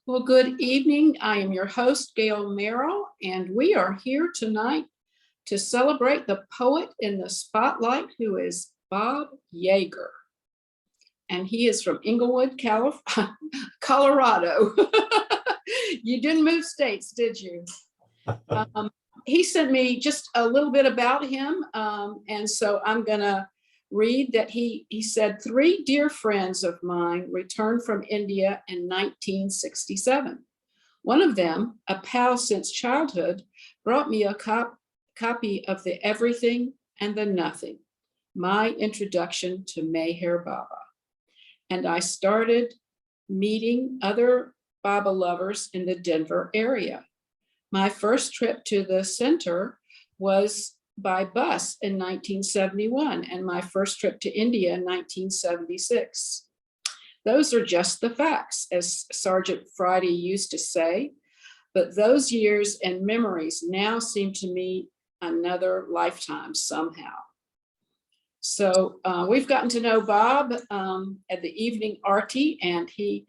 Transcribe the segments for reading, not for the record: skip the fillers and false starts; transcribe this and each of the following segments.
Well, good evening. I am your host, Gayle Merrill, and we are here tonight to celebrate the poet in the spotlight, who is Bob Jaeger. And he is from Inglewood, Colorado. You didn't move states, did you? He sent me just a little bit about him. And so I'm going to read that he said, 3 dear friends of mine returned from India in 1967. One of them, a pal since childhood, brought me a copy of The Everything and the Nothing, my introduction to Meher Baba. And I started meeting other Baba lovers in the Denver area. My first trip to the center was by bus in 1971, and my first trip to India in 1976. Those are just the facts, as Sergeant Friday used to say, but those years and memories now seem to me another lifetime somehow. So we've gotten to know Bob at the evening arty, and he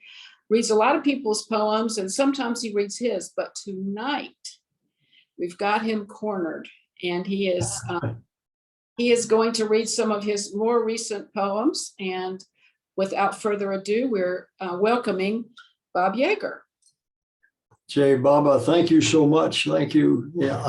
reads a lot of people's poems, and sometimes he reads his, but tonight we've got him cornered, and he is going to read some of his more recent poems. And without further ado, we're welcoming Bob Jaeger. Jay Baba, thank you so much. Thank you. Yeah,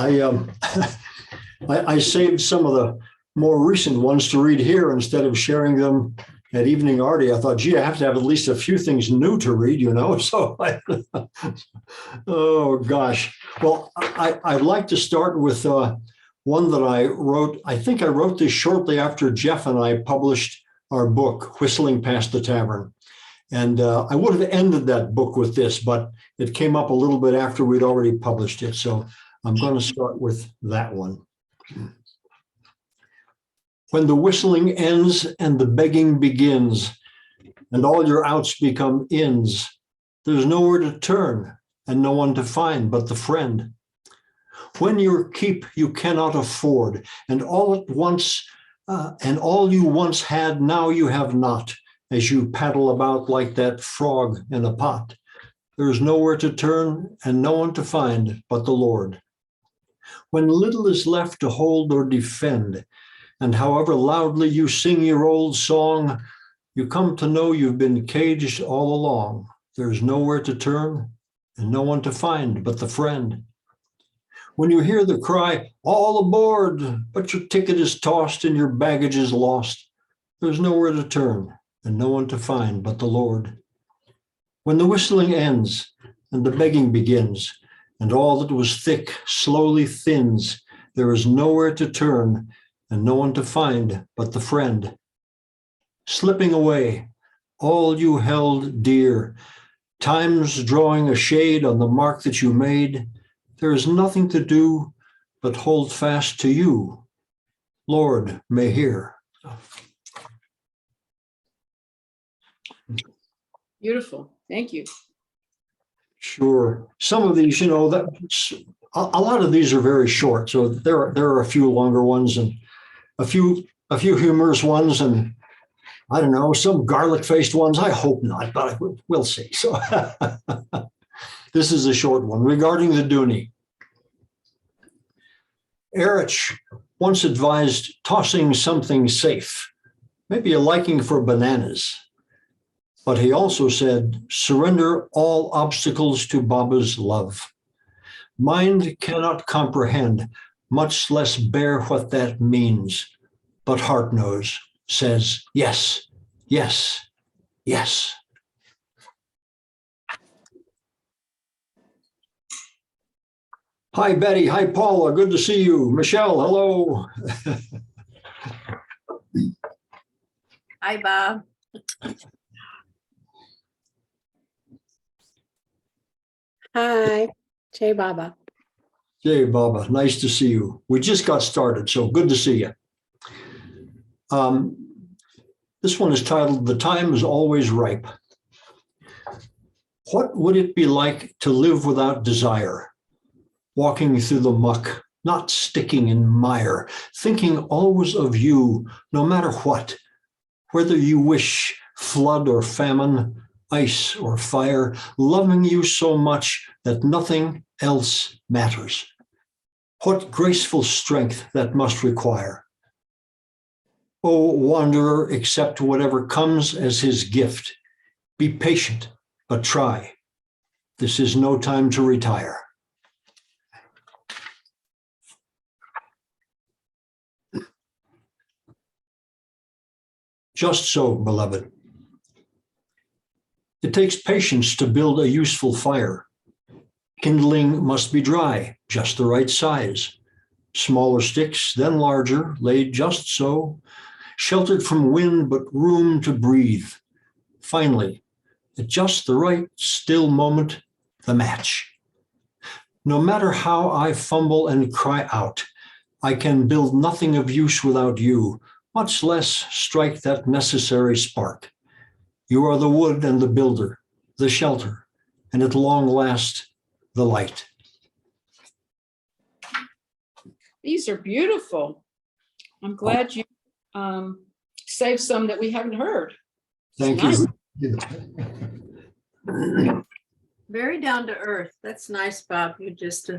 I saved some of the more recent ones to read here instead of sharing them at evening arty. I thought, gee, I have to have at least a few things new to read, you know. So, oh gosh. Well, I'd like to start with one that I wrote. I think I wrote this shortly after Jeff and I published our book, Whistling Past the Tavern. And I would have ended that book with this, but it came up a little bit after we'd already published it. So I'm going to start with that one. When the whistling ends and the begging begins, and all your outs become ins, there's nowhere to turn and no one to find but the friend. When your keep you cannot afford, and all at once, and all you once had, now you have not, as you paddle about like that frog in a pot. There's nowhere to turn and no one to find but the Lord. When little is left to hold or defend, and however loudly you sing your old song, you come to know you've been caged all along. There's nowhere to turn and no one to find but the friend. When you hear the cry, all aboard, but your ticket is tossed and your baggage is lost, there's nowhere to turn and no one to find but the Lord. When the whistling ends and the begging begins, and all that was thick slowly thins, there is nowhere to turn and no one to find but the friend. Slipping away, all you held dear, time's drawing a shade on the mark that you made, there is nothing to do but hold fast to you. Lord may hear. Beautiful. Thank you. Sure. Some of these, you know, a lot of these are very short. So there are a few longer ones and a few humorous ones, and I don't know, some garlic-faced ones. I hope not, but we'll see. So this is a short one regarding the Dooney. Erich once advised tossing something safe, maybe a liking for bananas. But he also said, surrender all obstacles to Baba's love. Mind cannot comprehend, much less bear what that means. But heart knows, says, yes, yes, yes. Hi, Betty. Hi, Paula. Good to see you. Michelle, hello. Hi, Bob. Hi, Jay Baba. Jay Baba, nice to see you. We just got started, so good to see you. This one is titled, The Time is Always Ripe. What would it be like to live without desire? Walking through the muck, not sticking in mire, thinking always of you, no matter what, whether you wish flood or famine, ice or fire, loving you so much that nothing else matters. What graceful strength that must require. O wanderer, accept whatever comes as his gift. Be patient, but try. This is no time to retire. Just so, beloved. It takes patience to build a useful fire. Kindling must be dry, just the right size. Smaller sticks, then larger, laid just so, sheltered from wind but room to breathe. Finally, at just the right still moment, the match. No matter how I fumble and cry out, I can build nothing of use without you, much less strike that necessary spark. You are the wood and the builder, the shelter, and at long last, the light. These are beautiful. I'm glad you saved some that we haven't heard. Thank Nice. you. Very down to earth. That's nice, Bob. You just,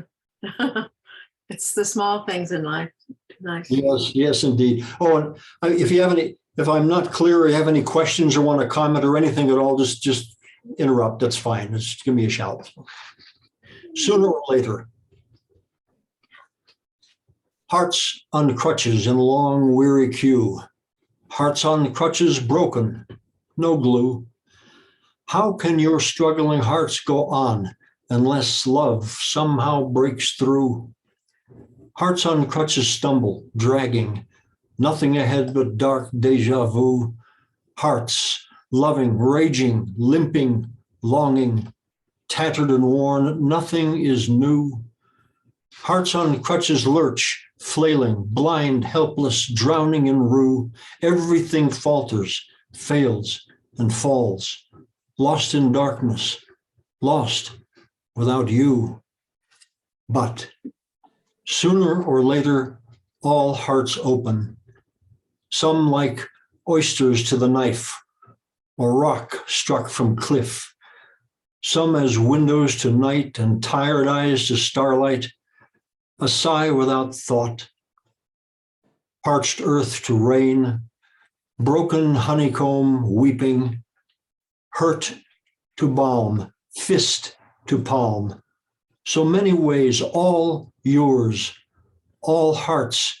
it's the small things in life. Nice. Yes, yes, indeed. Oh, and if you have any, if I'm not clear or you have any questions or want to comment or anything at all, just interrupt. That's fine. Just give me a shout. Sooner or later. Hearts on crutches in long, weary queue. Hearts on crutches broken, no glue. How can your struggling hearts go on unless love somehow breaks through? Hearts on crutches stumble, dragging, nothing ahead but dark deja vu. Hearts loving, raging, limping, longing, tattered and worn, nothing is new. Hearts on crutches lurch, flailing, blind, helpless, drowning in rue. Everything falters, fails, and falls, lost in darkness, lost without you. But sooner or later, all hearts open, some like oysters to the knife, or rock struck from cliff, some as windows to night and tired eyes to starlight, a sigh without thought, parched earth to rain, broken honeycomb weeping, hurt to balm, fist to palm. So many ways, all yours, all hearts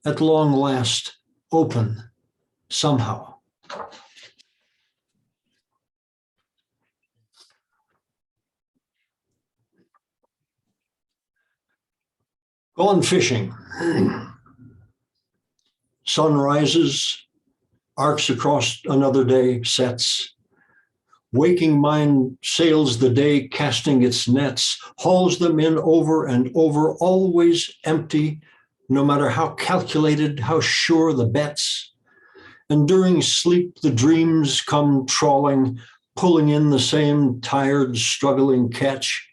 at long last open somehow. Gone fishing. Sun rises, arcs across another day, sets. Waking mind sails the day, casting its nets, hauls them in over and over, always empty, no matter how calculated, how sure the bets. And during sleep, the dreams come trawling, pulling in the same tired, struggling catch.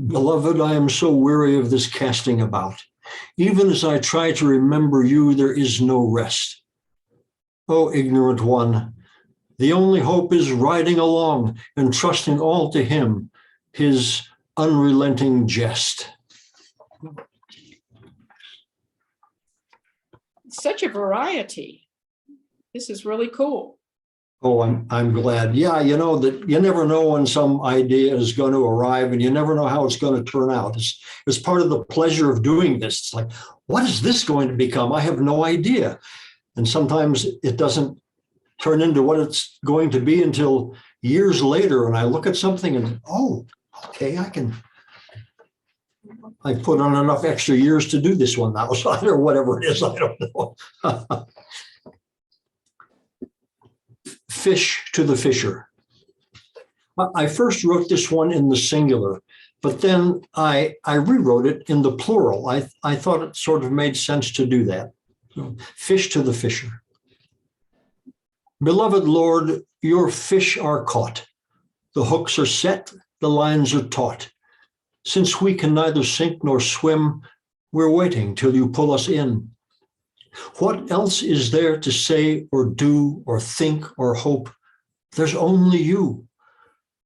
Beloved, I am so weary of this casting about. Even as I try to remember you, there is no rest. O ignorant one, the only hope is riding along and trusting all to him, his unrelenting jest. Such a variety. This is really cool. Oh, I'm glad. Yeah, you know that you never know when some idea is going to arrive, and you never know how it's going to turn out. It's part of the pleasure of doing this. It's like, what is this going to become? I have no idea. And sometimes it doesn't turn into what it's going to be until years later. And I look at something and, oh, okay, I put on enough extra years to do this one now, or whatever it is. I don't know. Fish to the fisher. I first wrote this one in the singular, but then I rewrote it in the plural. I thought it sort of made sense to do that. So, fish to the fisher. Beloved Lord, your fish are caught. The hooks are set, the lines are taut. Since we can neither sink nor swim, we're waiting till you pull us in. What else is there to say or do or think or hope? There's only you.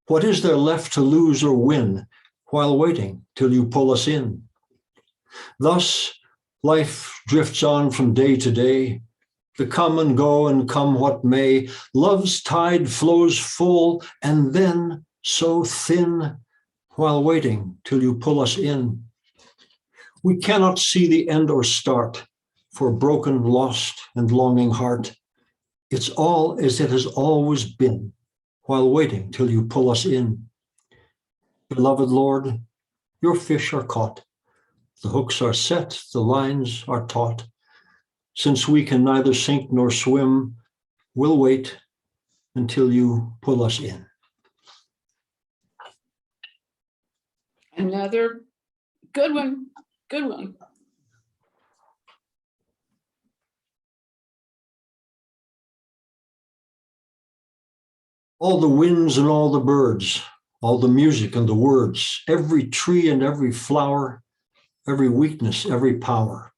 What is there left to lose or win while waiting till you pull us in? Thus, life drifts on from day to day. The come and go and come what may, love's tide flows full and then so thin while waiting till you pull us in. We cannot see the end or start for broken, lost, and longing heart. It's all as it has always been while waiting till you pull us in. Beloved Lord, your fish are caught. The hooks are set, the lines are taut. Since we can neither sink nor swim, we'll wait until you pull us in. Another good one. Good one. All the winds and all the birds, all the music and the words, every tree and every flower, every weakness, every power,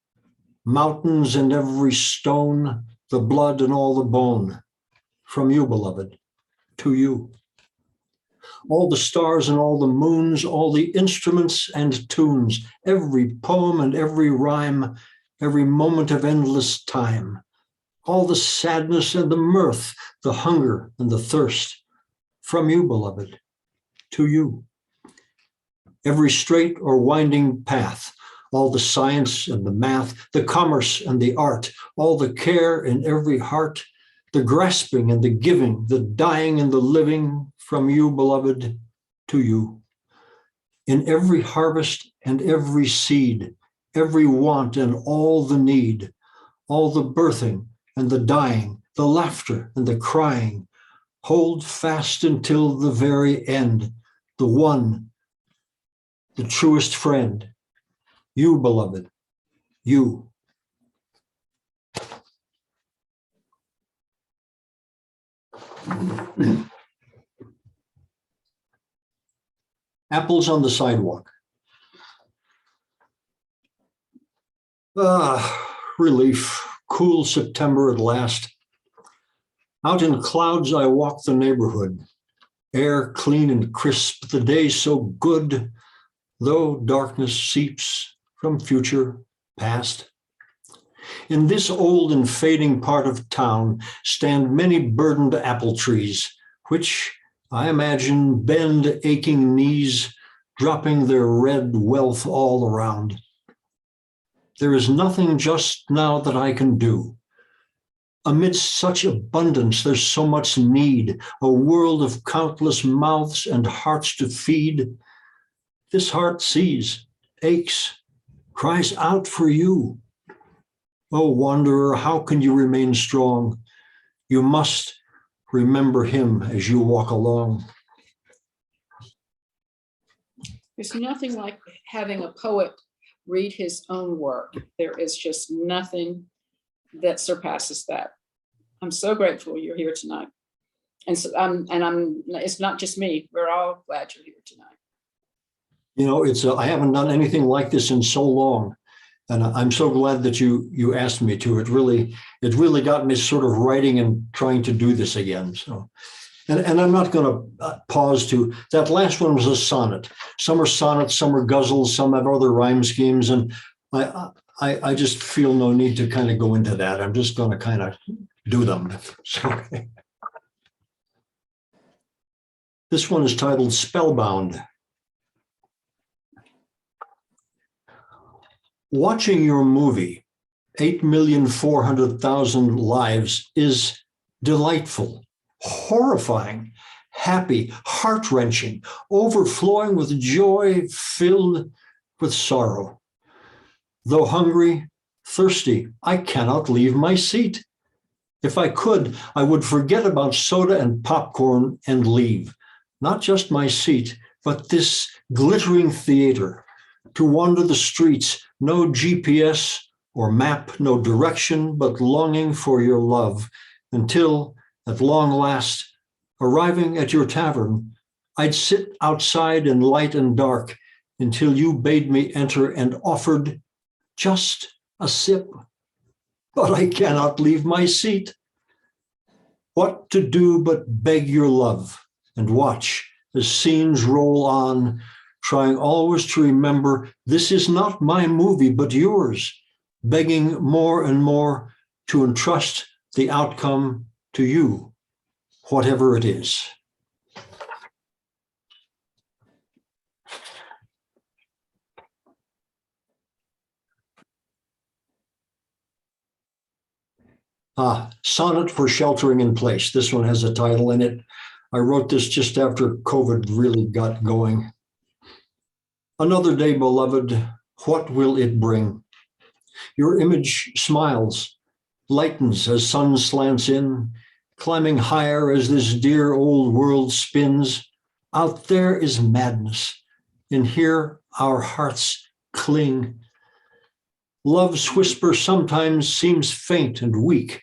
mountains and every stone, the blood and all the bone, from you, beloved, to you. All the stars and all the moons, all the instruments and tunes, every poem and every rhyme, every moment of endless time, all the sadness and the mirth, the hunger and the thirst, from you, beloved, to you. Every straight or winding path, all the science and the math, the commerce and the art, all the care in every heart, the grasping and the giving, the dying and the living, from you, beloved, to you. In every harvest and every seed, every want and all the need, all the birthing and the dying, the laughter and the crying, hold fast until the very end, the one, the truest friend, you, beloved, you. Apples on the sidewalk. Relief, cool September at last. Out in clouds I walk the neighborhood, air clean and crisp, the day so good, though darkness seeps from future past. In this old and fading part of town stand many burdened apple trees, which I imagine bend aching knees, dropping their red wealth all around. There is nothing just now that I can do. Amidst such abundance, there's so much need, a world of countless mouths and hearts to feed. This heart sees, aches, cries out for you. Oh, wanderer, how can you remain strong? You must remember him as you walk along. There's nothing like having a poet read his own work. There is just nothing that surpasses that. I'm so grateful you're here tonight. And so it's not just me. We're all glad you're here tonight. You know, I haven't done anything like this in so long. And I'm so glad that you asked me to. It really got me sort of writing and trying to do this again. So, and I'm not going to pause to, that last one was a sonnet. Some are sonnets, some are guzzles, some have other rhyme schemes. And I just feel no need to kind of go into that. I'm just going to kind of do them. So, this one is titled Spellbound. Watching your movie, 8,400,000 lives, is delightful, horrifying, happy, heart-wrenching, overflowing with joy, filled with sorrow. Though hungry, thirsty, I cannot leave my seat. If I could, I would forget about soda and popcorn and leave, not just my seat, but this glittering theater, to wander the streets, no GPS or map, no direction, but longing for your love, until, at long last, arriving at your tavern, I'd sit outside in light and dark until you bade me enter and offered just a sip. but I cannot leave my seat. What to do but beg your love and watch as scenes roll on, trying always to remember this is not my movie, but yours, begging more and more to entrust the outcome to you, whatever it is. Sonnet for Sheltering in Place. This one has a title in it. I wrote this just after COVID really got going. Another day, beloved, what will it bring? Your image smiles, lightens as sun slants in, climbing higher as this dear old world spins. Out there is madness, and here our hearts cling. Love's whisper sometimes seems faint and weak.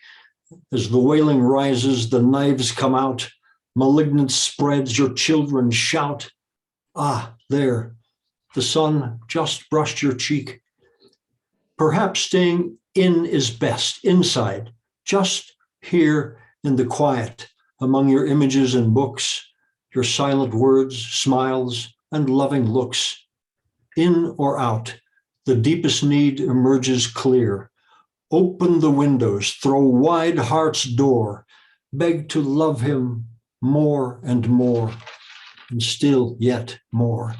As the wailing rises, the knives come out. Malignant spreads, your children shout. Ah, there, the sun just brushed your cheek. Perhaps staying in is best, inside, just here in the quiet, among your images and books, your silent words, smiles, and loving looks. In or out, the deepest need emerges clear. Open the windows, throw wide heart's door, beg to love him more and more, and still yet more.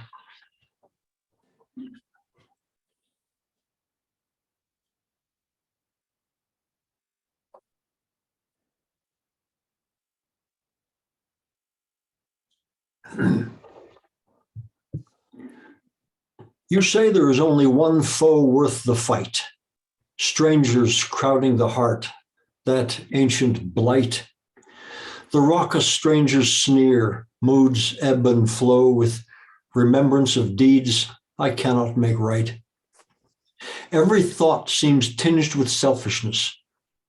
You say there is only one foe worth the fight. Strangers crowding the heart, that ancient blight. The raucous strangers sneer, moods ebb and flow with remembrance of deeds I cannot make right. Every thought seems tinged with selfishness.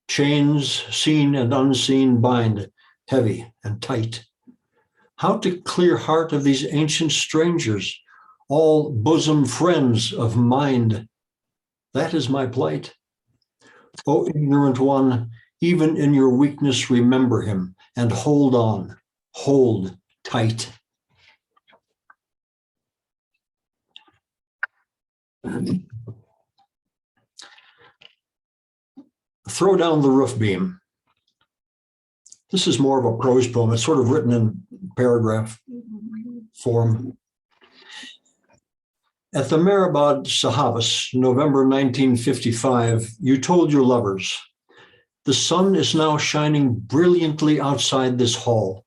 Chains seen and unseen bind, heavy and tight. How to clear heart of these ancient strangers, all bosom friends of mind? That is my plight. O ignorant one, even in your weakness, remember him and hold on, hold tight. Throw down the roof beam. This is more of a prose poem. It's sort of written in paragraph form. At the Mehrabad Sahavas, November 1955, you told your lovers, the sun is now shining brilliantly outside this hall,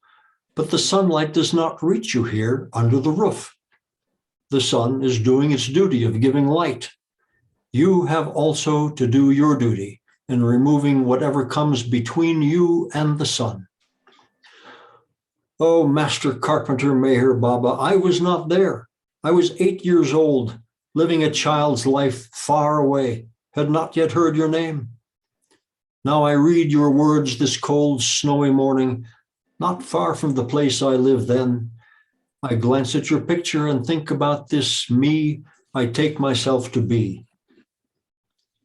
but the sunlight does not reach you here under the roof. The sun is doing its duty of giving light. You have also to do your duty in removing whatever comes between you and the sun. Oh, Master Carpenter Meher Baba, I was not there. I was 8 years old, living a child's life far away, had not yet heard your name. Now I read your words this cold, snowy morning, not far from the place I lived then. I glance at your picture and think about this me I take myself to be.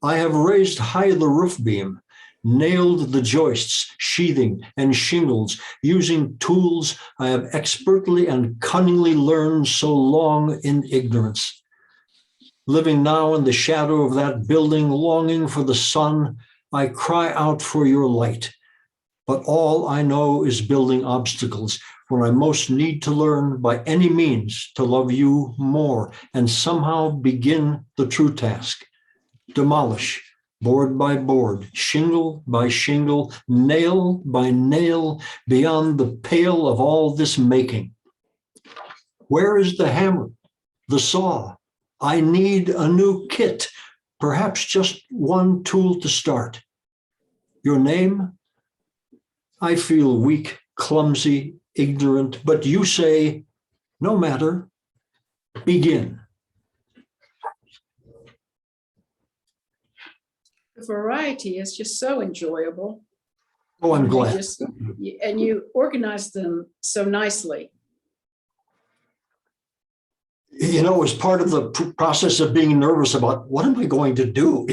I have raised high the roof beam, nailed the joists, sheathing, and shingles, using tools I have expertly and cunningly learned so long in ignorance. Living now in the shadow of that building, longing for the sun, I cry out for your light. But all I know is building obstacles when I most need to learn by any means to love you more and somehow begin the true task. Demolish, board by board, shingle by shingle, nail by nail, beyond the pale of all this making. Where is the hammer, the saw? I need a new kit, perhaps just one tool to start. Your name? I feel weak, clumsy, ignorant, but you say, no matter, begin. The variety is just so enjoyable. Oh, I'm They glad. and you organize them so nicely. As part of the process of being nervous about what am I going to do?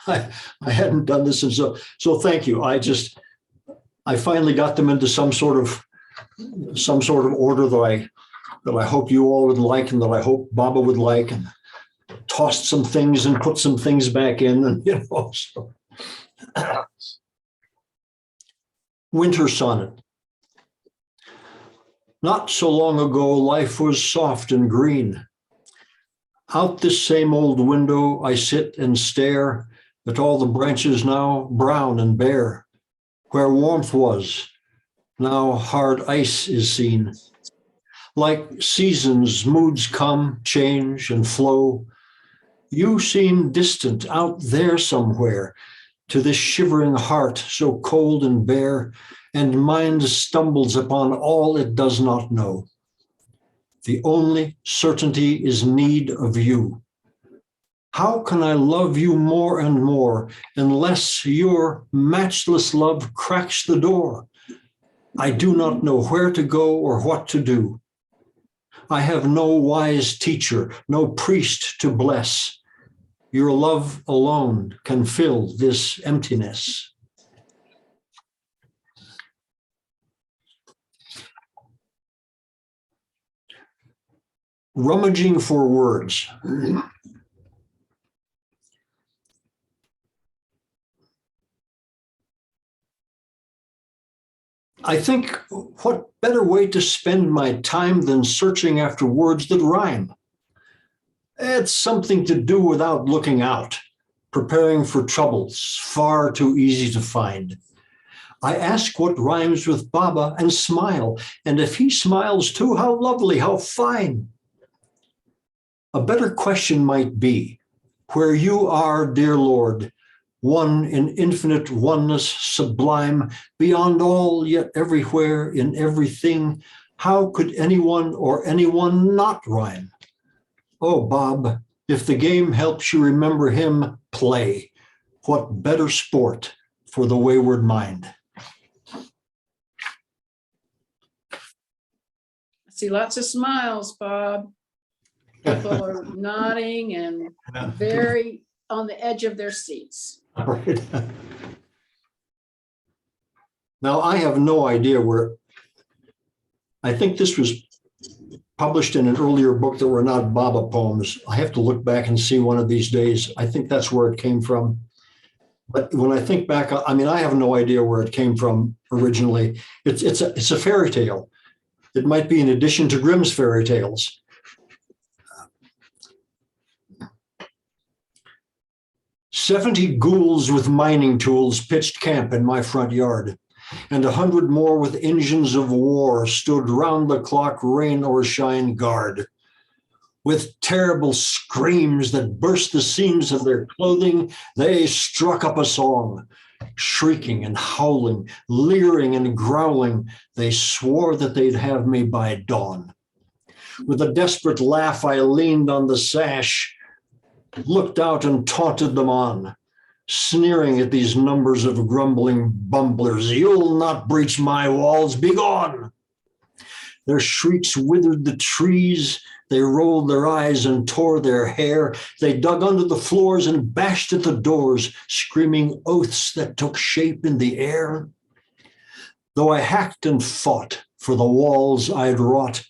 I hadn't done this. And so thank you. I finally got them into some sort of order that I hope you all would like, and that I hope Baba would like, and tossed some things and put some things back in, and so. Winter Sonnet. Not so long ago, life was soft and green. Out this same old window, I sit and stare at all the branches now brown and bare. Where warmth was, now hard ice is seen. Like seasons, moods come, change, and flow. You seem distant out there somewhere, to this shivering heart so cold and bare, and mind stumbles upon all it does not know. The only certainty is need of you. How can I love you more and more unless your matchless love cracks the door? I do not know where to go or what to do. I have no wise teacher, no priest to bless. Your love alone can fill this emptiness. Rummaging for words. I think, what better way to spend my time than searching after words that rhyme? It's something to do without looking out, preparing for troubles far too easy to find. I ask what rhymes with Baba and smile, and if he smiles too, how lovely, how fine. A better question might be, where you are, dear Lord, one in infinite oneness sublime, beyond all, yet everywhere, in everything, how could anyone or anyone not rhyme? Oh, Bob, if the game helps you remember him, play. What better sport for the wayward mind? I see lots of smiles, Bob. People are nodding and very on the edge of their seats. All right. Now, I have no idea where, I think this was published in an earlier book that were not Baba poems. I have to look back and see one of these days. I think that's where it came from. But when I think back, I mean, I have no idea where it came from originally. It's a fairy tale. It might be an addition to Grimm's fairy tales. 70 ghouls with mining tools pitched camp in my front yard, and 100 more with engines of war stood round the clock, rain or shine, guard. With terrible screams that burst the seams of their clothing, they struck up a song. Shrieking and howling, leering and growling, they swore that they'd have me by dawn. With a desperate laugh, I leaned on the sash, looked out and taunted them on, sneering at these numbers of grumbling bumblers. You'll not breach my walls, begone! Their shrieks withered the trees. They rolled their eyes and tore their hair. They dug under the floors and bashed at the doors, screaming oaths that took shape in the air. Though I hacked and fought for the walls I'd wrought,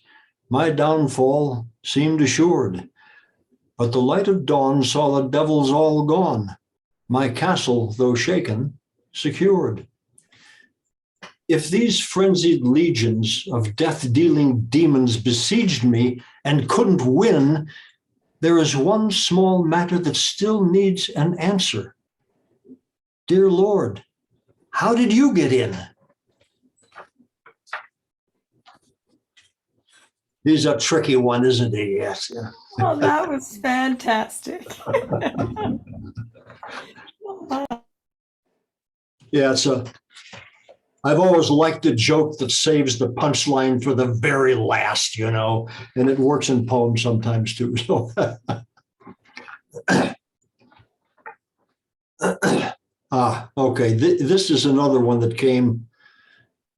my downfall seemed assured. But the light of dawn saw the devils all gone, my castle, though shaken, secured. If these frenzied legions of death-dealing demons besieged me and couldn't win, there is one small matter that still needs an answer. Dear Lord, how did you get in? He's a tricky one, isn't he? Yes. Oh, that was fantastic. Yeah, I've always liked a joke that saves the punchline for the very last, and it works in poems sometimes too. So, okay, this is another one that came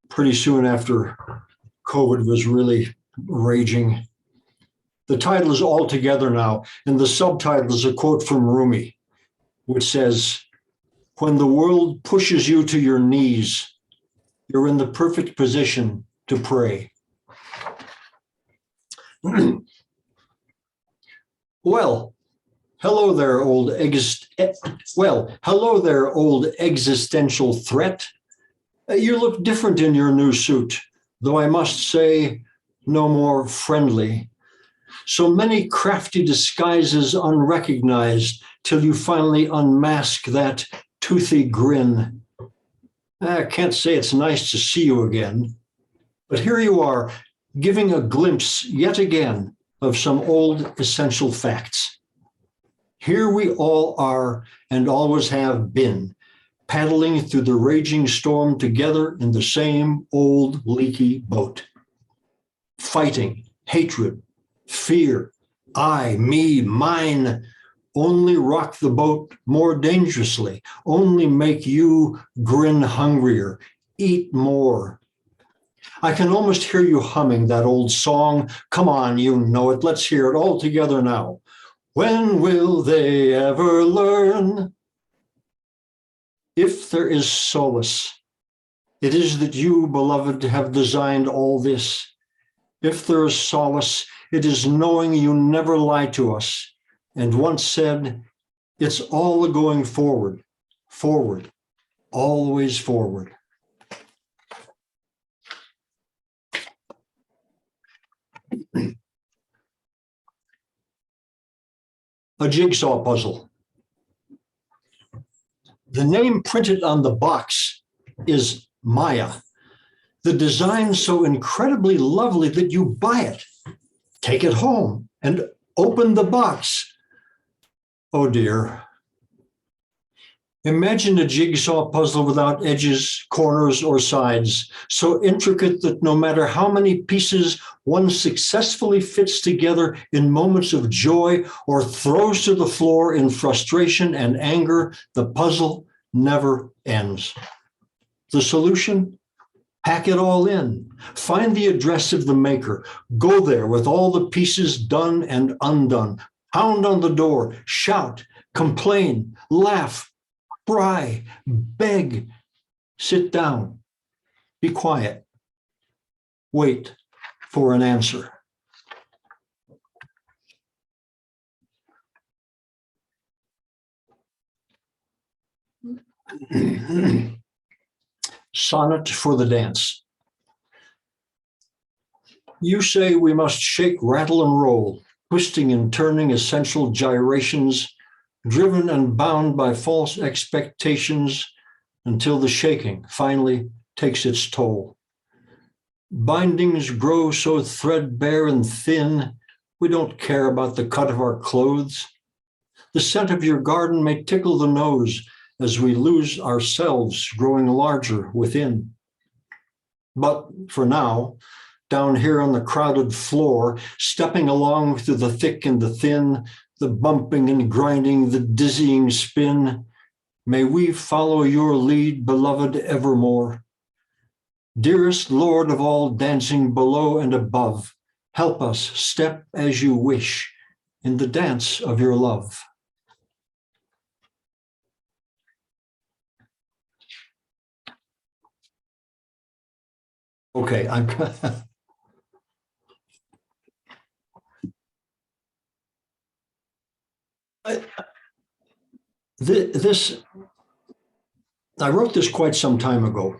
pretty soon after COVID was really raging. The title is all together now, and the subtitle is a quote from Rumi, which says, "When the world pushes you to your knees, you're in the perfect position to pray." Well, hello there, hello there, old existential threat. You look different in your new suit, though I must say, no more friendly. So many crafty disguises unrecognized till you finally unmask that toothy grin. I can't say it's nice to see you again, but here you are, giving a glimpse yet again of some old essential facts. Here we all are and always have been, paddling through the raging storm together in the same old leaky boat. Fighting, hatred, fear, I, me, mine, only rock the boat more dangerously, only make you grin hungrier, eat more. I can almost hear you humming that old song. Come on, you know it. Let's hear it all together now. When will they ever learn? If there is solace, it is that you, beloved, have designed all this. If there is solace, it is knowing you never lie to us, and once said, it's all a going forward, forward, always forward. A jigsaw puzzle. The name printed on the box is Maya. The design so incredibly lovely that you buy it, take it home, and open the box. Oh dear. Imagine a jigsaw puzzle without edges, corners, or sides, so intricate that no matter how many pieces one successfully fits together in moments of joy or throws to the floor in frustration and anger, the puzzle never ends. The solution? Pack it all in. Find the address of the maker. Go there with all the pieces done and undone. Pound on the door, shout, complain, laugh, cry, beg, sit down, be quiet, wait for an answer. Sonnet for the dance. You say we must shake, rattle, and roll, twisting and turning essential gyrations, driven and bound by false expectations until the shaking finally takes its toll. Bindings grow so threadbare and thin, we don't care about the cut of our clothes. The scent of your garden may tickle the nose as we lose ourselves growing larger within. But for now, down here on the crowded floor, stepping along through the thick and the thin, the bumping and grinding, the dizzying spin, may we follow your lead, beloved, evermore. Dearest Lord of all dancing below and above, help us step as you wish in the dance of your love. Okay, I'm I wrote this quite some time ago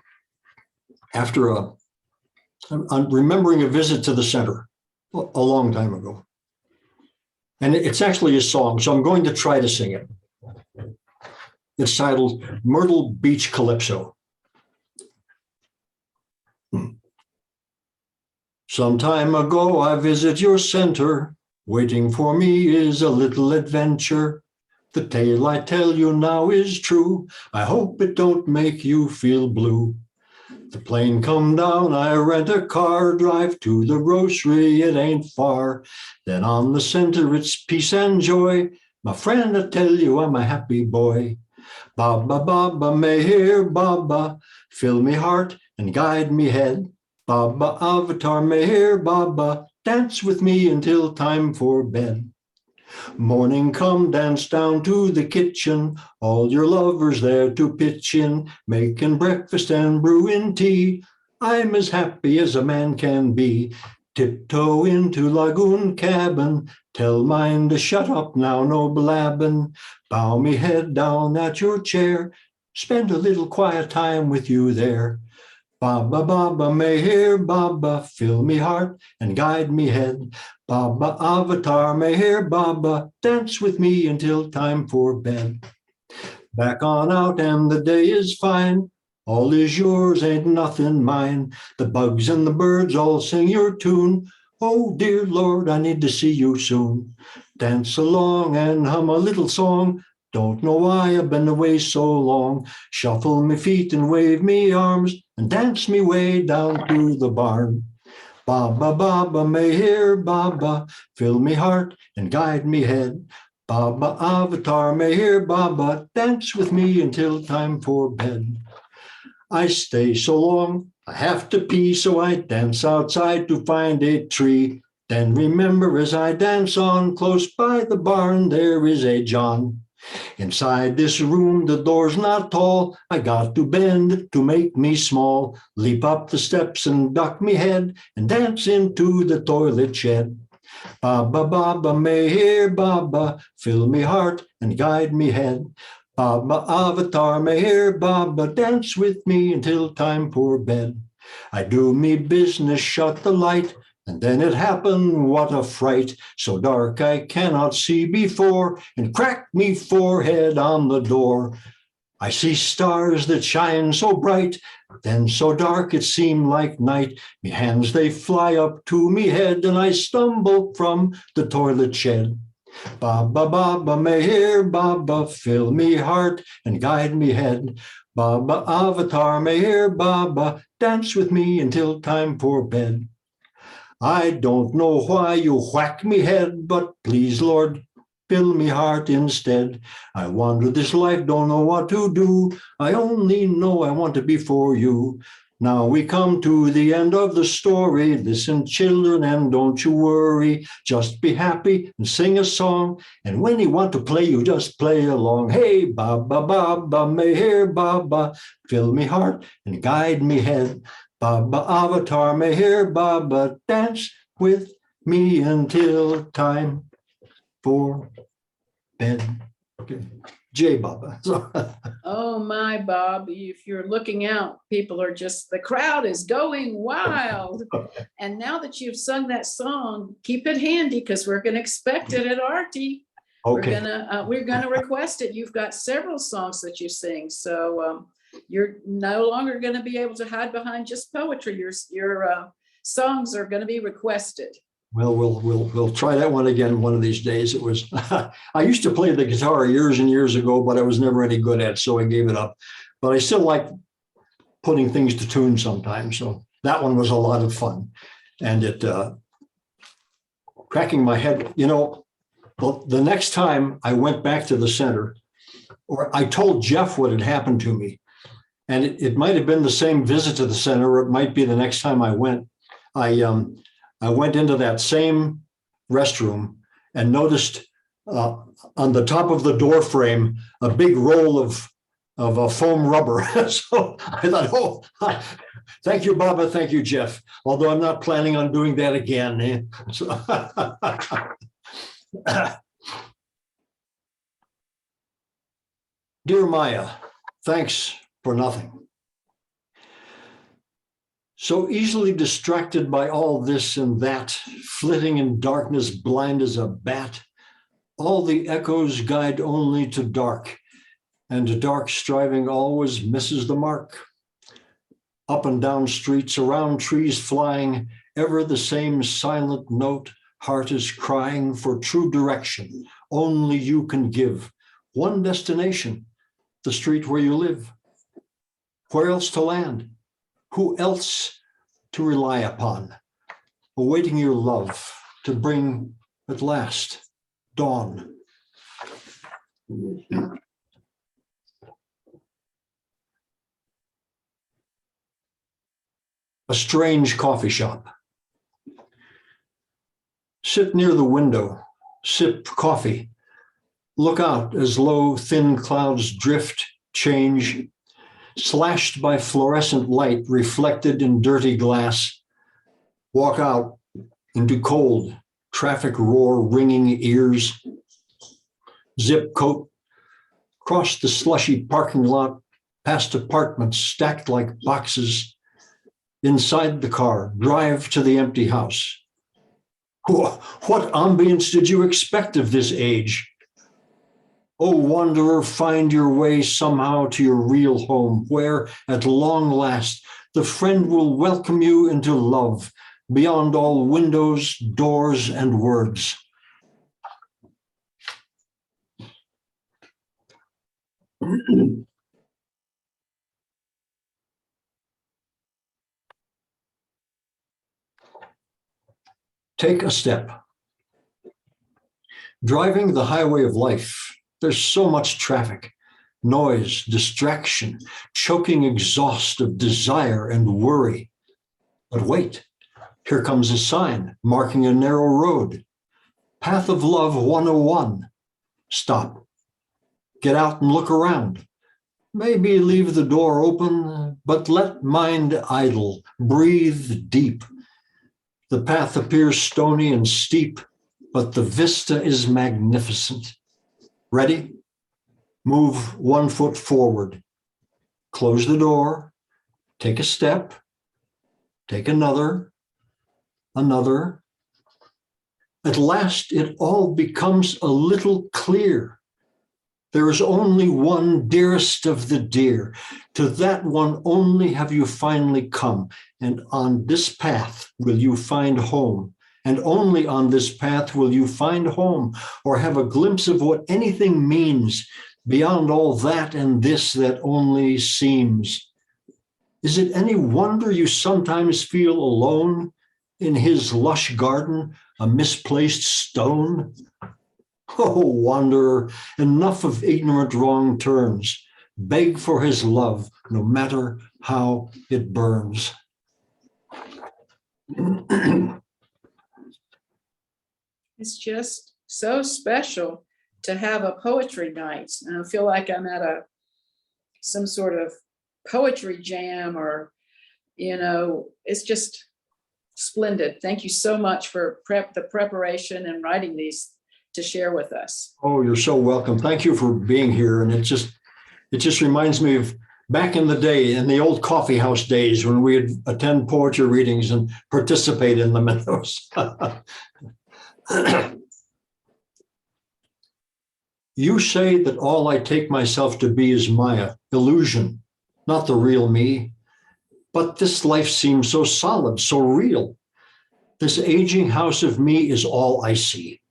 after I'm remembering a visit to the center a long time ago. And it's actually a song, so I'm going to try to sing it. It's titled Myrtle Beach Calypso. Some time ago, I visit your center. Waiting for me is a little adventure. The tale I tell you now is true. I hope it don't make you feel blue. The plane come down, I rent a car, drive to the grocery, it ain't far. Then on the center, it's peace and joy. My friend, I tell you, I'm a happy boy. Baba, Baba, Meher, Baba, fill me heart and guide me head. Baba, Avatar, Meher, Baba, dance with me until time for bed. Morning come, dance down to the kitchen, all your lovers there to pitch in, making breakfast and brewing tea. I'm as happy as a man can be. Tiptoe into lagoon cabin, tell mine to shut up now, no blabbing. Bow me head down at your chair, spend a little quiet time with you there. Baba, Baba, Meher, Baba, fill me heart and guide me head. Baba, Avatar, Meher, Baba, dance with me until time for bed. Back on out and the day is fine. All is yours, ain't nothing mine. The bugs and the birds all sing your tune. Oh, dear Lord, I need to see you soon. Dance along and hum a little song. Don't know why I've been away so long. Shuffle me feet and wave me arms and dance me way down to the barn. Baba, Baba, Meher, Baba, fill me heart and guide me head. Baba, Avatar, Meher, Baba, dance with me until time for bed. I stay so long, I have to pee, so I dance outside to find a tree. Then remember as I dance on, close by the barn, there is a John. Inside this room, the door's not tall. I got to bend to make me small. Leap up the steps and duck me head and dance into the toilet shed. Baba, Baba, Meher, Baba, fill me heart and guide me head. Baba, Avatar, Meher, Baba, dance with me until time for bed. I do me business, shut the light, and then it happened, what a fright, so dark I cannot see before, and crack me forehead on the door. I see stars that shine so bright, then so dark it seemed like night. Me hands they fly up to me head, and I stumble from the toilet shed. Baba, Baba, Meher, Baba, fill me heart and guide me head. Baba, Avatar, Meher, Baba, dance with me until time for bed. I don't know why you whack me head, but please, Lord, fill me heart instead. I wander this life, don't know what to do. I only know I want to be for you. Now we come to the end of the story. Listen, children, and don't you worry. Just be happy and sing a song. And when you want to play, you just play along. Hey, Baba, Baba, Meher, Baba, fill me heart and guide me head. Baba, Avatar, Meher, Baba, dance with me until time for bed. Okay. J Baba. Oh my, Bob, if you're looking out, people are just, the crowd is going wild. And now that you've sung that song, keep it handy because we're going to expect it at Artie. Okay. We're gonna request it. You've got several songs that you sing, so you're no longer going to be able to hide behind just poetry. Your songs are going to be requested. Well, we'll try that one again one of these days. It was I used to play the guitar years and years ago, but I was never any good at it, so I gave it up. But I still like putting things to tune sometimes. So that one was a lot of fun, and it cracking my head. You know, the next time I went back to the center, or I told Jeff what had happened to me, and it might have been the same visit to the center, or it might be the next time I went. I went into that same restroom and noticed on the top of the door frame a big roll of a foam rubber. So I thought, oh, thank you, Baba. Thank you, Jeff. Although I'm not planning on doing that again. So, dear Maya, thanks for nothing. So easily distracted by all this and that, flitting in darkness, blind as a bat, all the echoes guide only to dark, and dark striving always misses the mark. Up and down streets, around trees flying, ever the same silent note, heart is crying for true direction, only you can give. One destination, the street where you live. Where else to land? Who else to rely upon? Awaiting your love to bring at last dawn. A strange coffee shop. Sit near the window, sip coffee, look out as low, thin clouds drift, change, slashed by fluorescent light reflected in dirty glass. Walk out into cold, traffic roar ringing ears. Zip coat, cross the slushy parking lot, past apartments stacked like boxes. Inside the car, drive to the empty house. What ambience did you expect of this age? Oh, wanderer, find your way somehow to your real home, where, at long last, the friend will welcome you into love, beyond all windows, doors, and words. Take a step. Driving the highway of life, there's so much traffic, noise, distraction, choking exhaust of desire and worry. But wait, here comes a sign marking a narrow road. Path of Love 101. Stop. Get out and look around. Maybe leave the door open, but let mind idle, breathe deep. The path appears stony and steep, but the vista is magnificent. Ready? Move 1 foot forward. Close the door. Take a step. Take another. Another. At last, it all becomes a little clear. There is only one dearest of the dear. To that one only have you finally come. And on this path will you find home. And only on this path will you find home, or have a glimpse of what anything means beyond all that and this that only seems. Is it any wonder you sometimes feel alone in his lush garden, a misplaced stone? Oh, wanderer, enough of ignorant wrong turns. Beg for his love, no matter how it burns. It's just so special to have a poetry night. And I feel like I'm at some sort of poetry jam, or, it's just splendid. Thank you so much for the preparation and writing these to share with us. Oh, you're so welcome. Thank you for being here. And it just reminds me of back in the day, in the old coffee house days, when we'd attend poetry readings and participate in them. You say that all I take myself to be is Maya, illusion, not the real me. But this life seems so solid, so real. This aging house of me is all I see.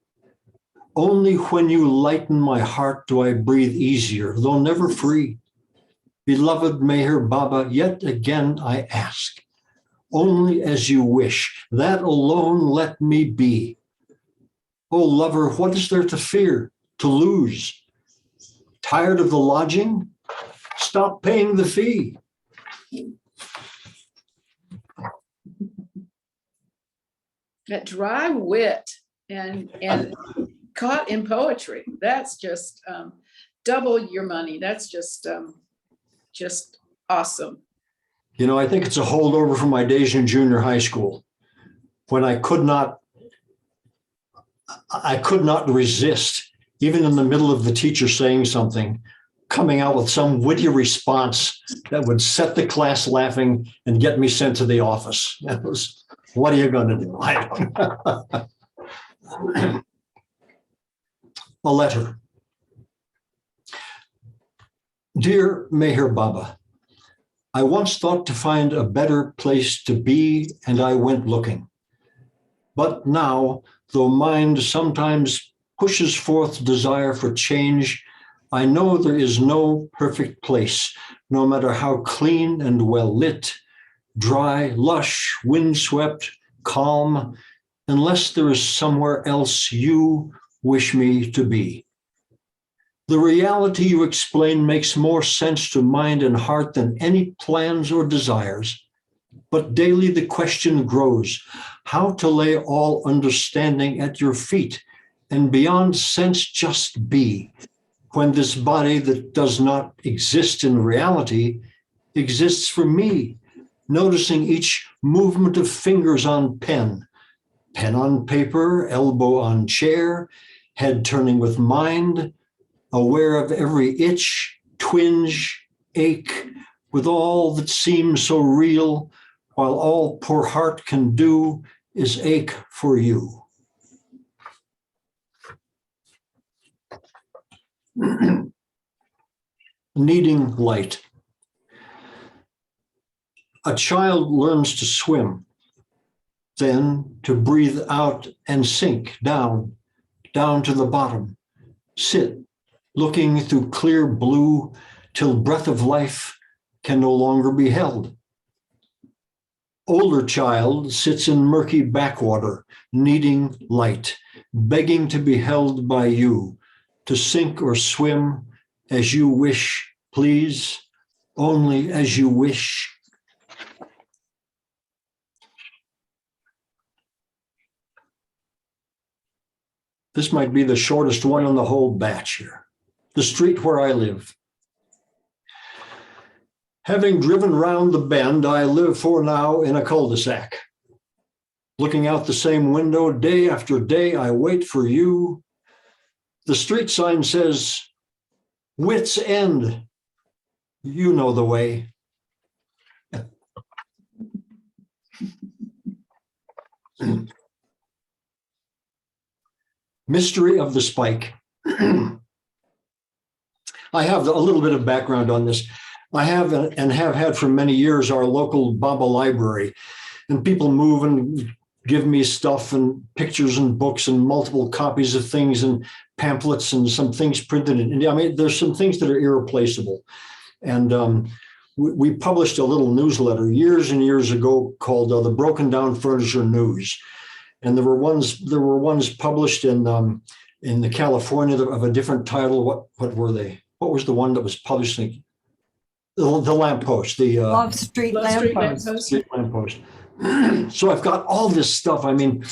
Only when you lighten my heart do I breathe easier, though never free. Beloved Meher Baba, yet again I ask, only as you wish, that alone let me be. Oh, lover, what is there to fear, to lose? Tired of the lodging? Stop paying the fee. That dry wit and caught in poetry, that's just double your money. That's just awesome. I think it's a holdover from my days in junior high school, when I could not resist, even in the middle of the teacher saying something, coming out with some witty response that would set the class laughing and get me sent to the office. That was, what are you going to do? I don't know. A letter. Dear Meher Baba, I once thought to find a better place to be, and I went looking. But now, though mind sometimes pushes forth desire for change, I know there is no perfect place, no matter how clean and well lit, dry, lush, windswept, calm, unless there is somewhere else you wish me to be. The reality you explain makes more sense to mind and heart than any plans or desires. But daily the question grows, how to lay all understanding at your feet and beyond sense just be, when this body that does not exist in reality exists for me, noticing each movement of fingers on pen, pen on paper, elbow on chair, head turning with mind, aware of every itch, twinge, ache, with all that seems so real, while all poor heart can do is ache for you. Needing light. A child learns to swim, then to breathe out and sink down to the bottom, sit, looking through clear blue till breath of life can no longer be held. Older child sits in murky backwater, needing light, begging to be held by you, to sink or swim as you wish, please, only as you wish. This might be the shortest one in the whole batch here. The street where I live. Having driven round the bend, I live for now in a cul-de-sac. Looking out the same window day after day, I wait for you. The street sign says, Wits End. You know the way. Mystery of the Spike. I have a little bit of background on this. I have and have had for many years our local Baba library, and people move and give me stuff and pictures and books and multiple copies of things and pamphlets and some things printed. I mean, there's some things that are irreplaceable. And we published a little newsletter years and years ago called the Broken Down Furniture News. And there were ones published in the California of a different title. What were they? What was the one that was published in the Lamppost? The Love Street Love Street Lamppost. Lamppost. Street Lamppost. So I've got all this stuff. I mean,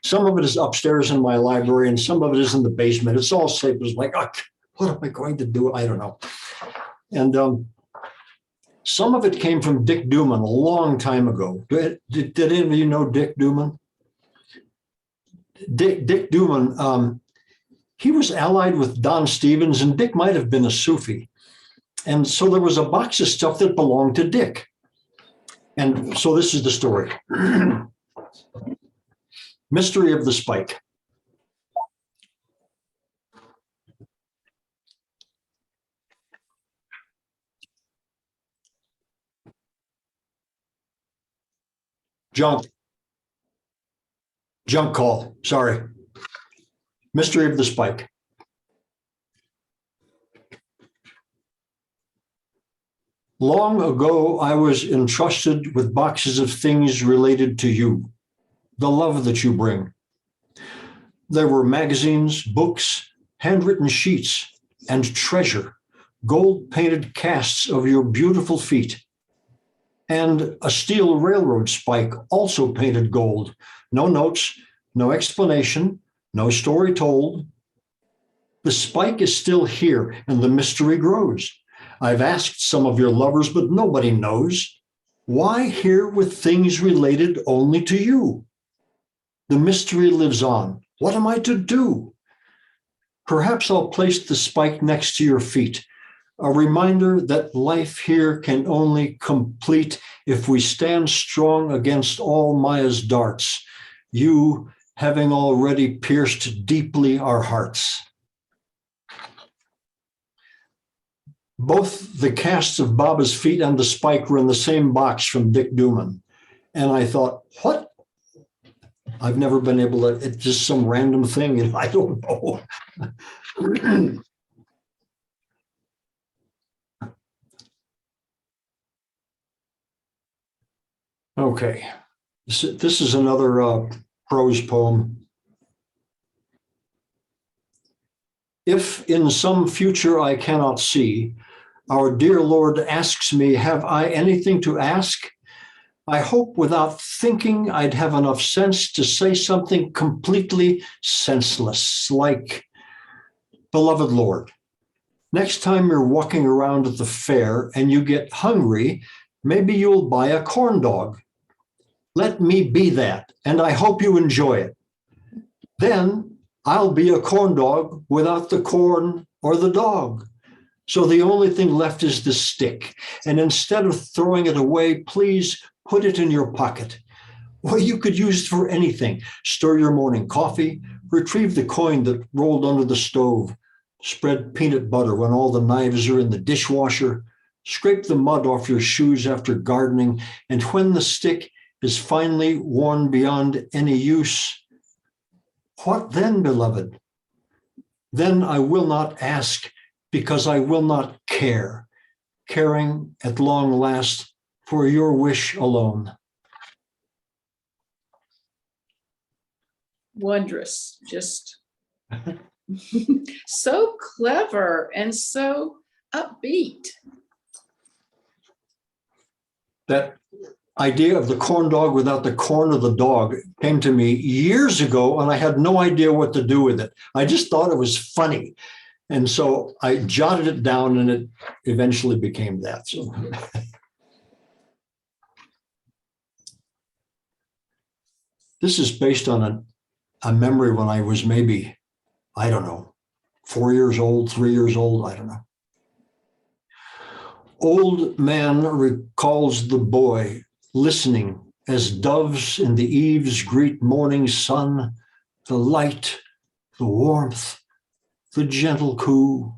some of it is upstairs in my library, and some of it is in the basement. It's all safe. It's like, oh, what am I going to do? I don't know. And some of it came from Dick Duman a long time ago. Did any of you know Dick Duman? Dick Duman, he was allied with Don Stevens, and Dick might have been a Sufi. And so there was a box of stuff that belonged to Dick. And so this is the story. Mystery of the Spike. Junk call, sorry. Mystery of the Spike. Long ago, I was entrusted with boxes of things related to you, the love that you bring. There were magazines, books, handwritten sheets, and treasure, gold-painted casts of your beautiful feet, and a steel railroad spike also painted gold. No notes, no explanation, no story told. The spike is still here, and the mystery grows. I've asked some of your lovers, but nobody knows. Why here with things related only to you? The mystery lives on. What am I to do? Perhaps I'll place the spike next to your feet, a reminder that life here can only complete if we stand strong against all Maya's darts, you having already pierced deeply our hearts. Both the casts of Baba's feet and the spike were in the same box from Dick Duman. And I thought, what? I've never been able to, it's just some random thing, and I don't know. Okay, this is another prose poem. If in some future I cannot see, our dear Lord asks me, have I anything to ask? I hope without thinking I'd have enough sense to say something completely senseless, like, beloved Lord, next time you're walking around at the fair and you get hungry, maybe you'll buy a corn dog. Let me be that, and I hope you enjoy it. Then I'll be a corn dog without the corn or the dog. So the only thing left is the stick. And instead of throwing it away, please put it in your pocket. Or you could use it for anything. Stir your morning coffee, retrieve the coin that rolled under the stove, spread peanut butter when all the knives are in the dishwasher, scrape the mud off your shoes after gardening, and when the stick is finally worn beyond any use, what then, beloved? Then I will not ask, because I will not care, caring at long last for your wish alone. Wondrous, just so clever and so upbeat. That idea of the corn dog without the corn of the dog came to me years ago, and I had no idea what to do with it. I just thought it was funny. And so I jotted it down, and it eventually became that. So this is based on a memory when I was maybe, I don't know, 4 years old, 3 years old, I don't know. Old man recalls the boy listening as doves in the eaves greet morning sun, the light, the warmth, the gentle coo.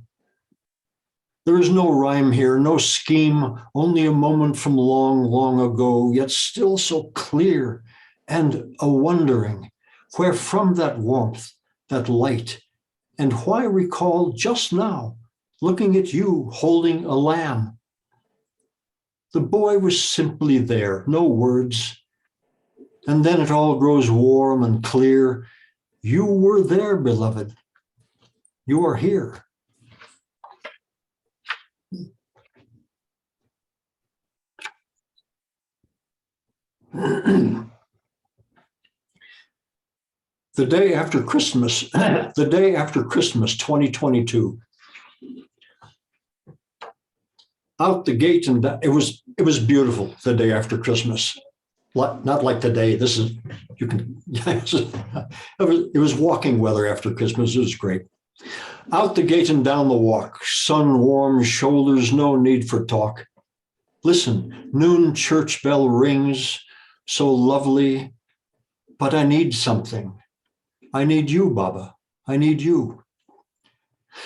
There is no rhyme here, no scheme, only a moment from long, long ago, yet still so clear and a wondering, where from that warmth, that light, and why recall just now, looking at you holding a lamb. The boy was simply there, no words. And then it all grows warm and clear. You were there, beloved. You are here. The day after Christmas, 2022. Out the gate, and it was beautiful the day after Christmas. Not like today. This is, you can, it was walking weather after Christmas. It was great. Out the gate and down the walk, sun warm shoulders, no need for talk. Listen, noon church bell rings, so lovely, but I need something. I need you, Baba. I need you.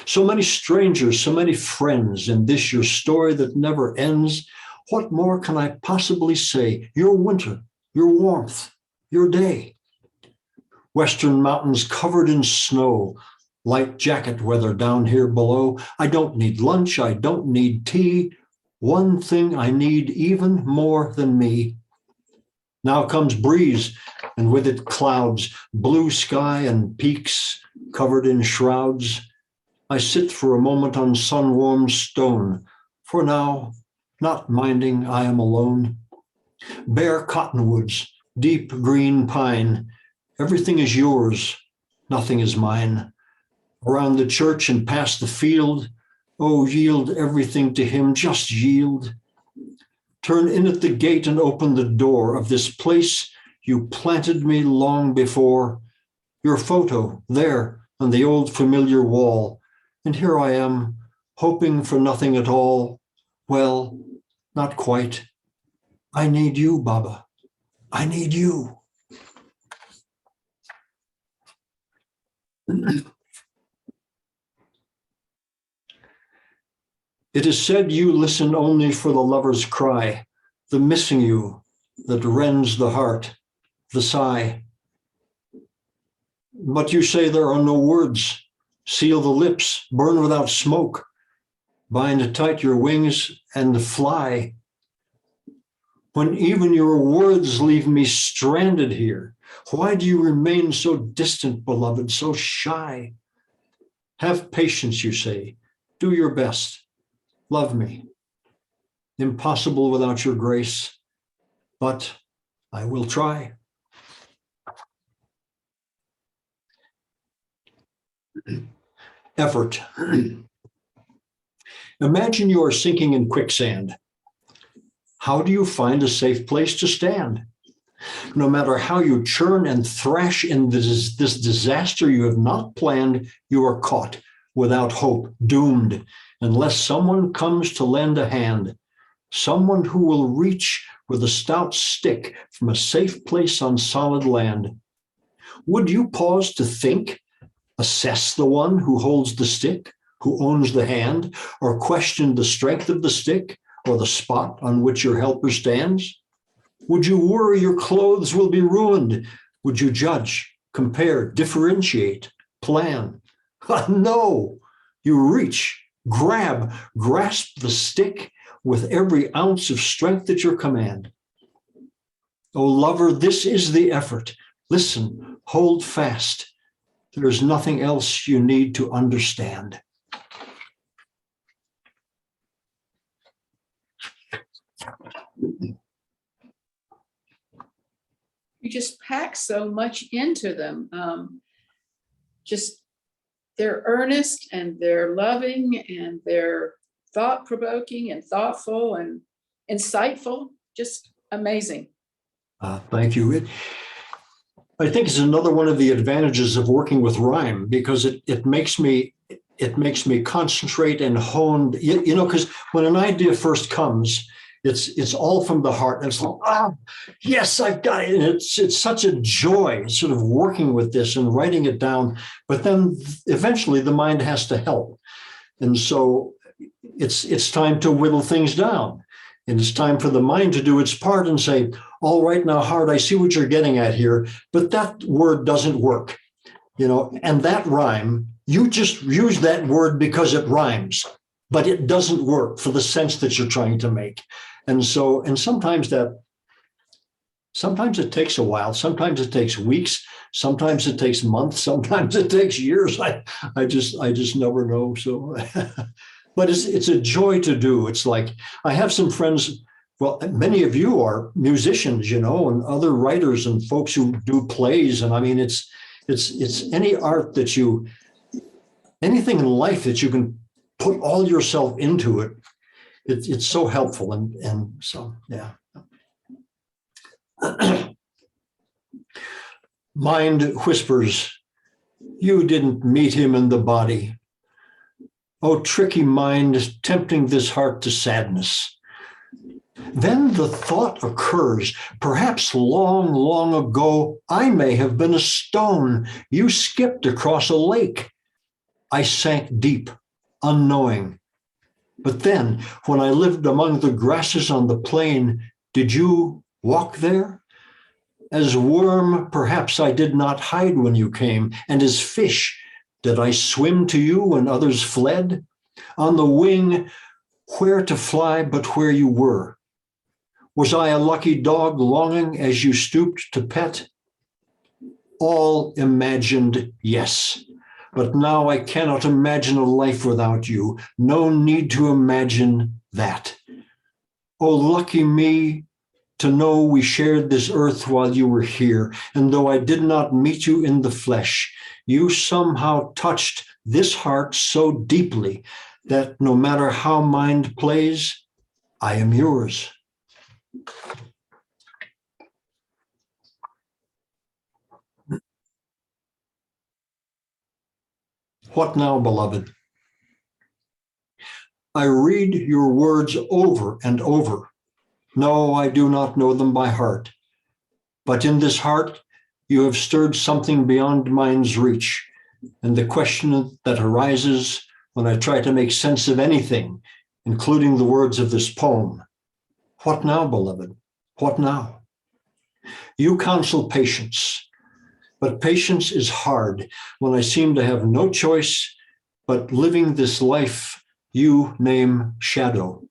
So many strangers, so many friends in this your story that never ends. What more can I possibly say? Your winter, your warmth, your day. Western mountains covered in snow, light jacket weather down here below. I don't need lunch, I don't need tea. One thing I need even more than me. Now comes breeze, and with it clouds, blue sky and peaks covered in shrouds. I sit for a moment on sun-warmed stone, for now, not minding I am alone. Bare cottonwoods, deep green pine, everything is yours, nothing is mine. Around the church and past the field, oh, yield everything to him, just yield. Turn in at the gate and open the door of this place you planted me long before. Your photo there on the old familiar wall. And here I am, hoping for nothing at all. Well, not quite. I need you, Baba. I need you. It is said you listen only for the lover's cry, the missing you that rends the heart, the sigh. But you say there are no words. Seal the lips, burn without smoke, bind tight your wings and fly. When even your words leave me stranded here, why do you remain so distant, beloved, so shy? Have patience, you say. Do your best. Love me. Impossible without your grace. but I will try. Effort. Imagine you are sinking in quicksand. How do you find a safe place to stand? No matter how you churn and thrash in this disaster you have not planned, you are caught, without hope, doomed, unless someone comes to lend a hand, someone who will reach with a stout stick from a safe place on solid land. Would you pause to think, assess the one who holds the stick, who owns the hand, or question the strength of the stick or the spot on which your helper stands? Would you worry your clothes will be ruined? Would you judge, compare, differentiate, plan? No, you reach, grasp the stick with every ounce of strength at your command. Oh, lover, this is the effort. Listen, hold fast. There's nothing else you need to understand. You just pack so much into them. Just they're earnest and they're loving and they're thought-provoking and thoughtful and insightful. Just amazing. Thank you. I think it's another one of the advantages of working with rhyme, because it makes me concentrate and hone. Because when an idea first comes, it's all from the heart. And it's like, yes, I've got it. And it's such a joy sort of working with this and writing it down. But then eventually the mind has to help. And so it's time to whittle things down. And it's time for the mind to do its part and say, all right, now, heart, I see what you're getting at here, but that word doesn't work. And that rhyme, you just use that word because it rhymes, but it doesn't work for the sense that you're trying to make. And sometimes it takes a while. Sometimes it takes weeks. Sometimes it takes months. Sometimes it takes years. I just never know. So, but it's a joy to do. It's like, I have some friends. Well, many of you are musicians, and other writers and folks who do plays. And I mean, it's any art anything in life that you can put all yourself into it. It's so helpful. And so, yeah. Mind whispers, you didn't meet him in the body. Oh, tricky mind, tempting this heart to sadness. Then the thought occurs, perhaps long, long ago, I may have been a stone. You skipped across a lake. I sank deep, unknowing. But then, when I lived among the grasses on the plain, did you walk there? As worm, perhaps I did not hide when you came, and as fish, did I swim to you when others fled? On the wing, where to fly but where you were? Was I a lucky dog longing as you stooped to pet? All imagined, yes. But now I cannot imagine a life without you. No need to imagine that. Oh, lucky me to know we shared this earth while you were here. And though I did not meet you in the flesh, you somehow touched this heart so deeply that no matter how mind plays, I am yours. What now, beloved? I read your words over and over. No, I do not know them by heart. But in this heart, you have stirred something beyond mind's reach. And the question that arises when I try to make sense of anything, including the words of this poem, what now, beloved? What now? You counsel patience, but patience is hard when I seem to have no choice but living this life you name shadow.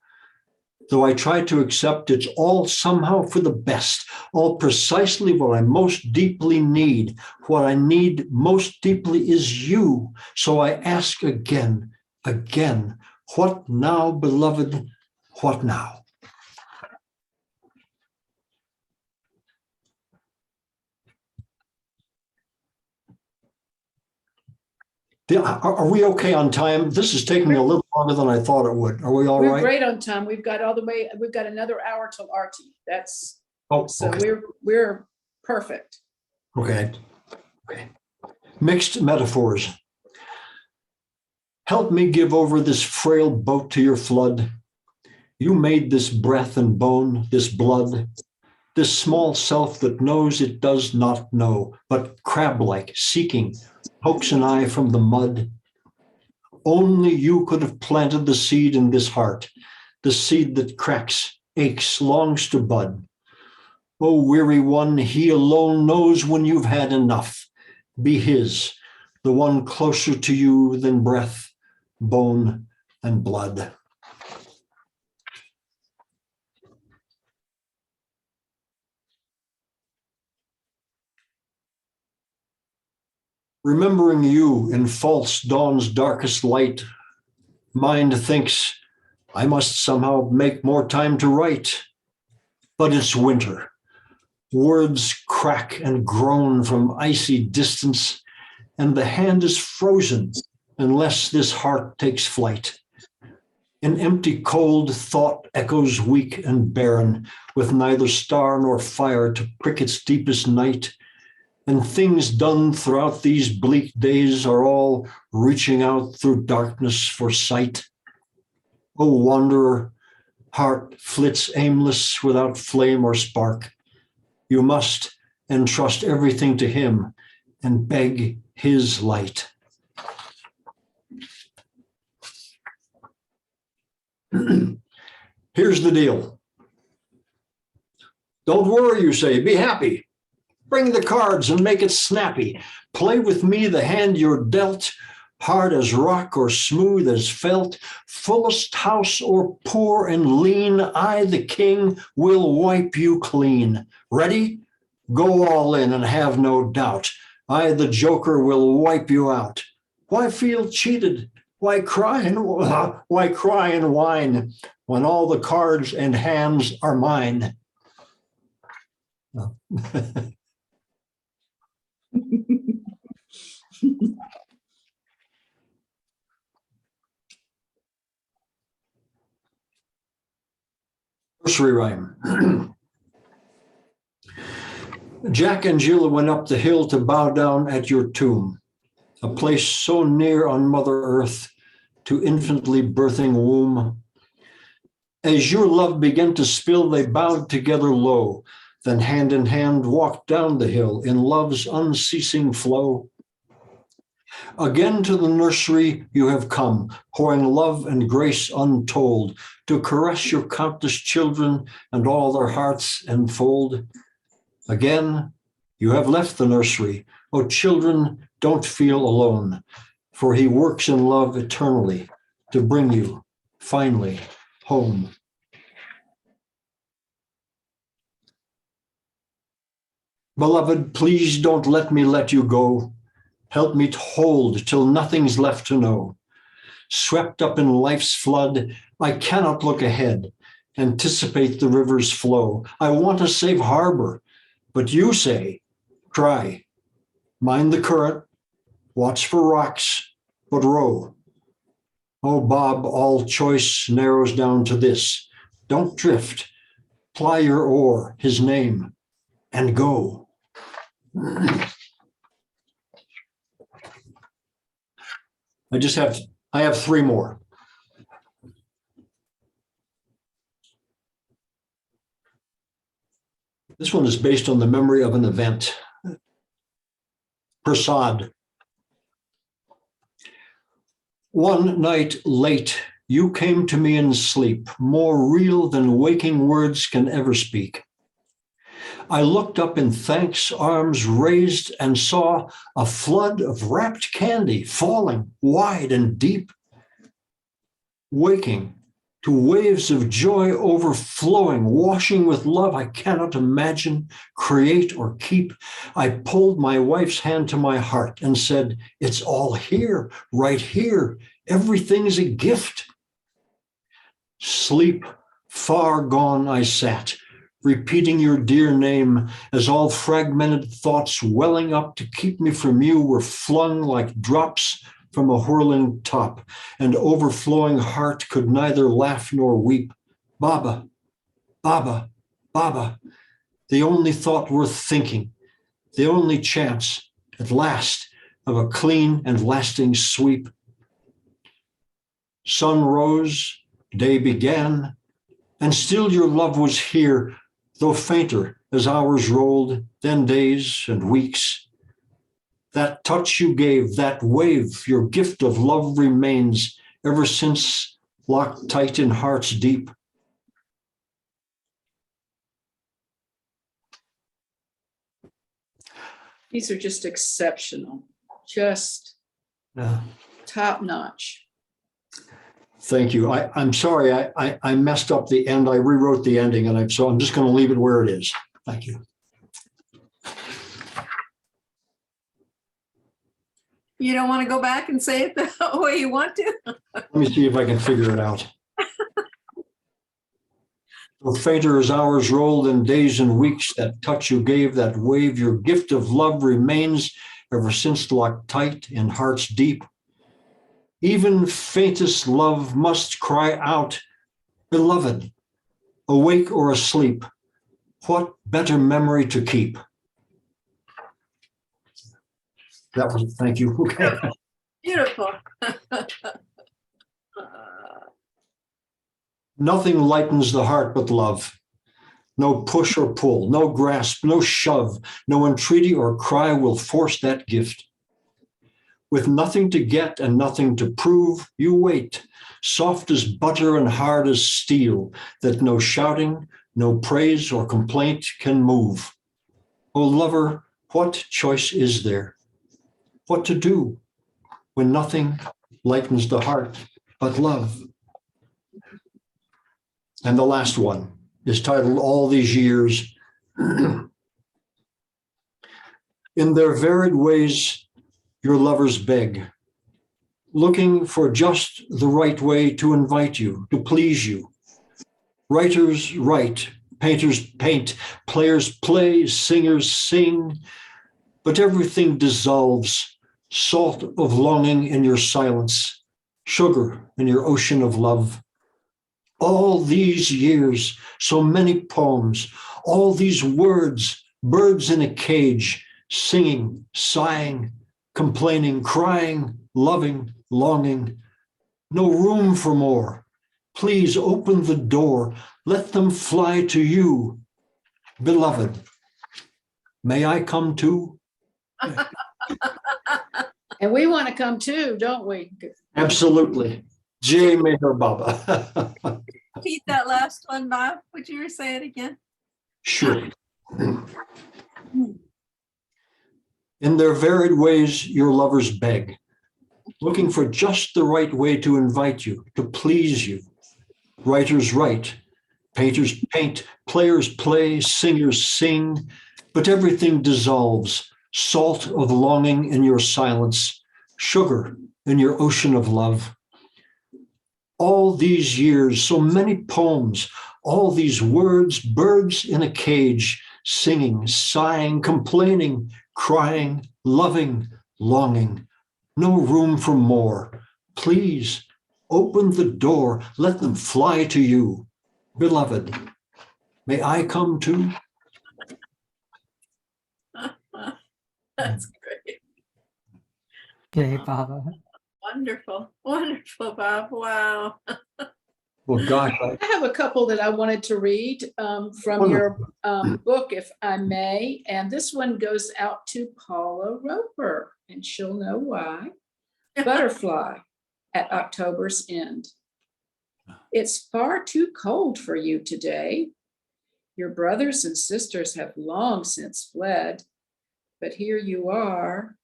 Though I try to accept it's all somehow for the best, all precisely what I most deeply need. What I need most deeply is you. So I ask again, what now, beloved? What now? Are we okay on time? This is taking a little longer than I thought it would. Are we all We're right? great on time. We've got another hour till Artie. That's, Oh, so okay. we're perfect. Okay. Okay. Mixed metaphors. Help me give over this frail boat to your flood. You made this breath and bone, this blood, this small self that knows it does not know, but crab-like, seeking, pokes an eye from the mud. Only you could have planted the seed in this heart, the seed that cracks, aches, longs to bud. Oh, weary one, he alone knows when you've had enough. Be his, the one closer to you than breath, bone, and blood. Remembering you in false dawn's darkest light, mind thinks, I must somehow make more time to write. But it's winter. Words crack and groan from icy distance, and the hand is frozen unless this heart takes flight. An empty, cold thought echoes weak and barren, with neither star nor fire to prick its deepest night. And things done throughout these bleak days are all reaching out through darkness for sight. O wanderer, heart flits aimless without flame or spark. You must entrust everything to him and beg his light. Here's the deal. Don't worry, you say, be happy. Bring the cards and make it snappy. Play with me the hand you're dealt, hard as rock or smooth as felt, fullest house or poor and lean, I, the king, will wipe you clean. Ready? Go all in and have no doubt. I, the joker, will wipe you out. Why feel cheated? Why cry and whine when all the cards and hands are mine? Nursery rhyme. Jack and Jill went up the hill to bow down at your tomb, a place so near on Mother Earth to infantly birthing womb. As your love began to spill, they bowed together low, then hand in hand walked down the hill in love's unceasing flow. Again to the nursery you have come, pouring love and grace untold, to caress your countless children and all their hearts enfold. Again, you have left the nursery. Oh, children, don't feel alone, for he works in love eternally to bring you finally home. Beloved, please don't let me let you go. Help me to hold till nothing's left to know. Swept up in life's flood, I cannot look ahead, anticipate the river's flow. I want a safe harbor, but you say, try. Mind the current, watch for rocks, but row. Oh, Bob, all choice narrows down to this. Don't drift, ply your oar, his name, and go. I have three more. This one is based on the memory of an event. Prasad. One night late, you came to me in sleep, more real than waking words can ever speak. I looked up in thanks, arms raised, and saw a flood of wrapped candy falling wide and deep. Waking to waves of joy overflowing, washing with love I cannot imagine, create, or keep. I pulled my wife's hand to my heart and said, it's all here, right here. Everything's a gift. Sleep far gone I sat, repeating your dear name as all fragmented thoughts welling up to keep me from you were flung like drops from a whirling top, and overflowing heart could neither laugh nor weep. Baba, Baba, Baba, the only thought worth thinking, the only chance, at last, of a clean and lasting sweep. Sun rose, day began, and still your love was here, though fainter as hours rolled, then days and weeks. That touch you gave, that wave, your gift of love remains ever since, locked tight in heart's deep. These are just exceptional, just Yeah. top notch. Thank you. I'm sorry, I messed up the end. I rewrote the ending, and so I'm just going to leave it where it is. Thank you. You don't want to go back and say it the way you want to? Let me see if I can figure it out. Though fainter as hours rolled in days and weeks, that touch you gave, that wave, your gift of love remains ever since, locked tight in heart's deep. Even faintest love must cry out, beloved, awake or asleep, what better memory to keep? That was, thank you. Okay. Beautiful. Nothing lightens the heart but love. No push or pull, no grasp, no shove, no entreaty or cry will force that gift. With nothing to get and nothing to prove, you wait, soft as butter and hard as steel, that no shouting, no praise or complaint can move. O lover, what choice is there? What to do when nothing lightens the heart but love? And the last one is titled All These Years. In their varied ways, your lovers beg, looking for just the right way to invite you, to please you. Writers write, painters paint, players play, singers sing, but everything dissolves, salt of longing in your silence, sugar in your ocean of love. All these years, so many poems, all these words, birds in a cage, singing, sighing, complaining, crying, loving, longing. No room for more. Please open the door. Let them fly to you. Beloved, may I come too? And we want to come too, don't we? Absolutely. Jai Meher Baba. Repeat that last one, Bob. Would you say it again? Sure. In their varied ways, your lovers beg, looking for just the right way to invite you, to please you. Writers write, painters paint, players play, singers sing, but everything dissolves, salt of longing in your silence, sugar in your ocean of love. All these years, so many poems, all these words, birds in a cage, singing, sighing, complaining, crying, loving, longing. No room for more. Please open the door. Let them fly to you. Beloved, may I come too? That's great. Yay, Baba. Wonderful. Wonderful, Bob. Wow. Well, gosh, I have a couple that I wanted to read from your book, if I may. And this one goes out to Paula Roper, and she'll know why. Butterfly at October's end. It's far too cold for you today. Your brothers and sisters have long since fled, but here you are,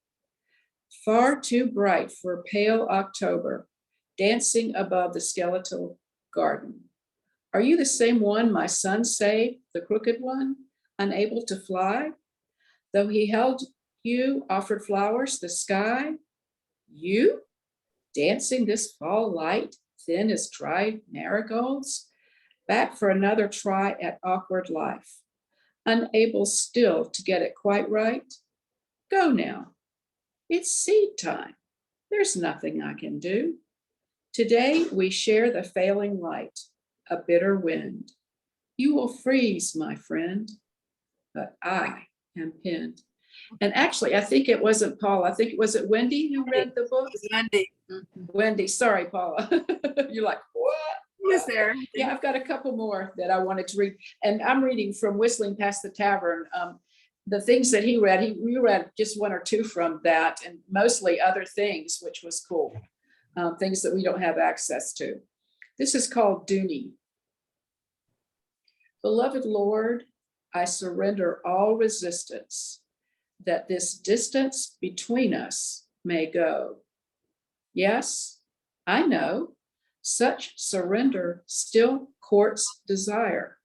far too bright for pale October, dancing above the skeletal garden. Are you the same one my son saved, the crooked one, unable to fly? Though he held you, offered flowers, the sky, you, dancing this fall light, thin as dried marigolds, back for another try at awkward life, unable still to get it quite right? Go now, it's seed time. There's nothing I can do. Today we share the failing light, a bitter wind. You will freeze, my friend, but I am pinned. And actually, I think it wasn't Paula. I think it was Wendy who read the book. Wendy. Wendy, sorry, Paula. You're like, what? Who's there? Yeah, I've got a couple more that I wanted to read. And I'm reading from Whistling Past the Tavern. The things that he read, we read just one or two from that, and mostly other things, which was cool. Things that we don't have access to. This is called Dooney. Beloved Lord, I surrender all resistance, that this distance between us may go. Yes, I know, such surrender still courts desire.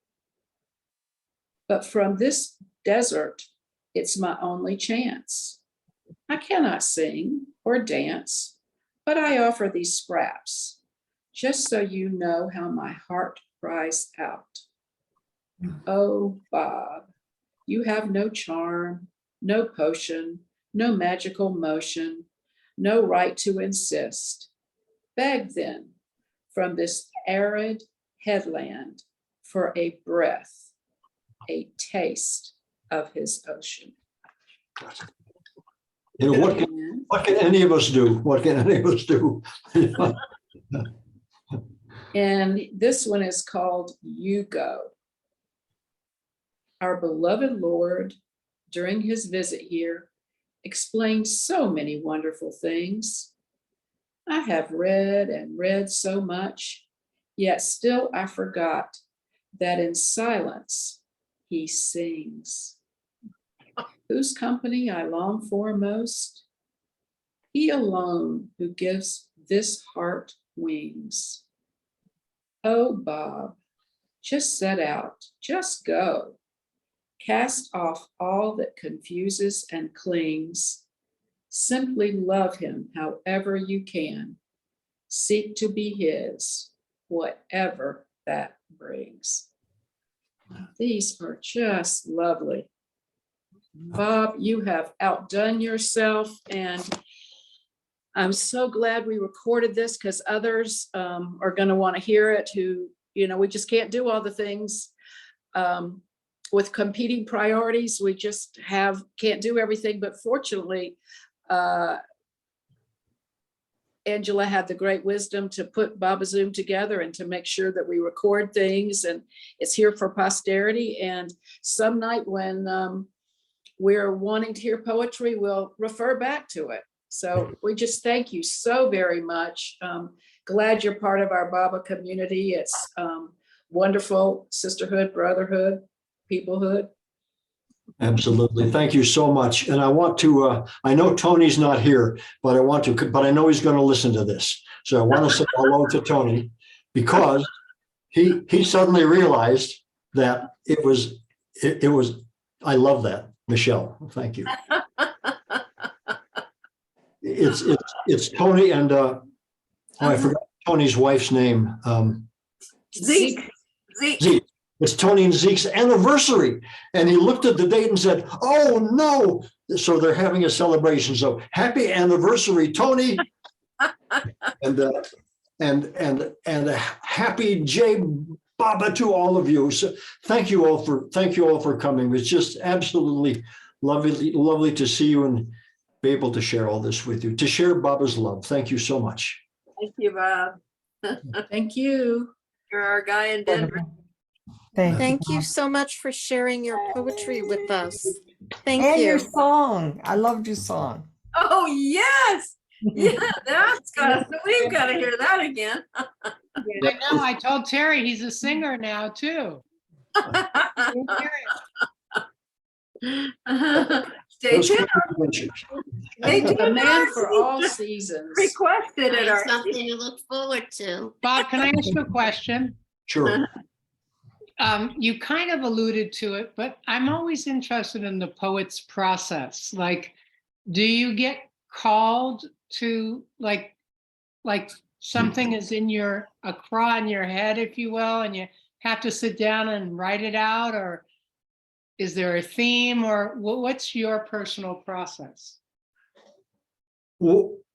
But from this desert, it's my only chance. I cannot sing or dance, but I offer these scraps, just so you know how my heart cries out. Oh, Bob, you have no charm, no potion, no magical motion, no right to insist. Beg then from this arid headland for a breath, a taste of his ocean. You know, what can any of us do? What can any of us do? And this one is called You Go. Our beloved Lord, during his visit here, explained so many wonderful things. I have read and read so much, yet still I forgot that in silence he sings. Whose company I long for most? He alone who gives this heart wings. Oh, Bob, just set out, just go. Cast off all that confuses and clings. Simply love him however you can. Seek to be his, whatever that brings. These are just lovely. Bob, you have outdone yourself, and I'm so glad we recorded this because others are going to want to hear it who, we just can't do all the things with competing priorities. We just can't do everything, but fortunately, Angela had the great wisdom to put Baba Zoom together and to make sure that we record things, and it's here for posterity. And some night when we're wanting to hear poetry, we'll refer back to it. So we just thank you so very much. Glad you're part of our Baba community. It's wonderful sisterhood, brotherhood, peoplehood. Absolutely. Thank you so much. And I want to, I know Tony's not here, but I know he's going to listen to this. So I want to say hello to Tony, because he suddenly realized that it was, I love that, Michelle. Thank you. It's Tony and, I forgot Tony's wife's name. Zeke. Zeke. It's Tony and Zeke's anniversary. And he looked at the date and said, oh no. So they're having a celebration. So happy anniversary, Tony. and a happy J Baba to all of you. So thank you all for coming. It's just absolutely lovely to see you and be able to share all this with you, to share Baba's love. Thank you so much. Thank you, Bob. Thank you. You're our guy in Denver. Thank you so much for sharing your poetry with us. Thank And you. your song. I loved your song. Oh, yes. Yeah, we've got to hear that again. I know. I told Terry he's a singer now too. Stay tuned. The man for all seasons. Requested it. That's something to look forward to. Bob, can I ask you a question? Sure. You kind of alluded to it, but I'm always interested in the poet's process. Like, do you get called to like something is in a craw in your head, if you will, and you have to sit down and write it out, or is there a theme, or what's your personal process?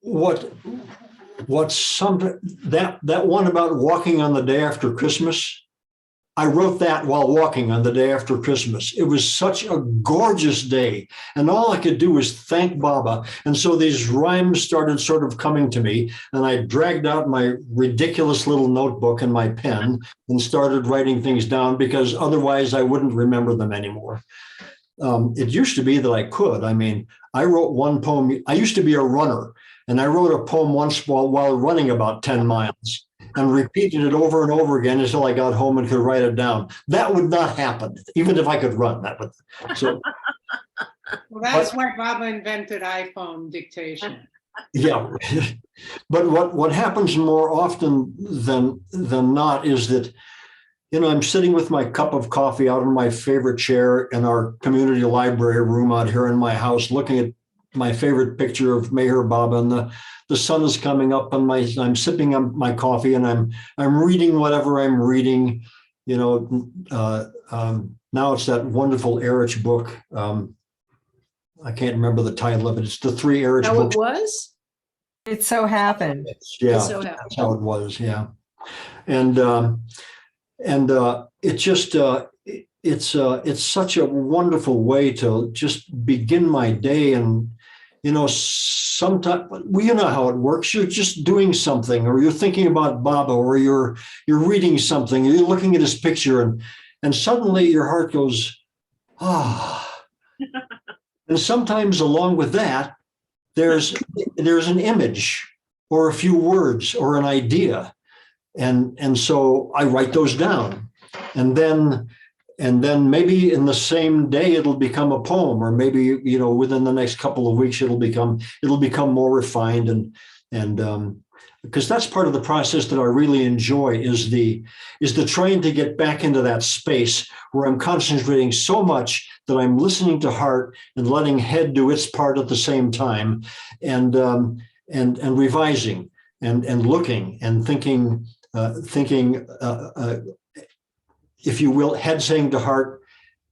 what some that one about walking on the day after Christmas, I wrote that while walking on the day after Christmas. It was such a gorgeous day, and all I could do was thank Baba. And so these rhymes started sort of coming to me, and I dragged out my ridiculous little notebook and my pen and started writing things down, because otherwise I wouldn't remember them anymore. It used to be that I could. I mean, I wrote one poem. I used to be a runner, and I wrote a poem once while running about 10 miles. And repeated it over and over again until I got home and could write it down. That would not happen, even if I could run. That would. So, Well, that's why Baba invented iPhone dictation. yeah, but what happens more often than not is that, you know, I'm sitting with my cup of coffee out in my favorite chair in our community library room out here in my house, looking at my favorite picture of Meher Baba, and the sun is coming up, and I'm sipping on my coffee, and I'm reading whatever I'm reading. You know, now it's that wonderful Erich book. I can't remember the title of it. It's the 3 Erich How books. it was? It so happened. Yeah, So happy. that's how it was. Yeah, and it just it's such a wonderful way to just begin my day. And you know, sometimes, well, you know how it works. You're just doing something, or you're thinking about Baba, or you're reading something, or you're looking at his picture, and suddenly your heart goes, ah. And sometimes along with that, there's an image or a few words or an idea. And so I write those down. And then maybe in the same day it'll become a poem, or maybe, you know, within the next couple of weeks it'll become more refined, and because that's part of the process that I really enjoy is the trying to get back into that space where I'm concentrating so much that I'm listening to heart and letting head do its part at the same time, and revising and looking and thinking, if you will, head saying to heart,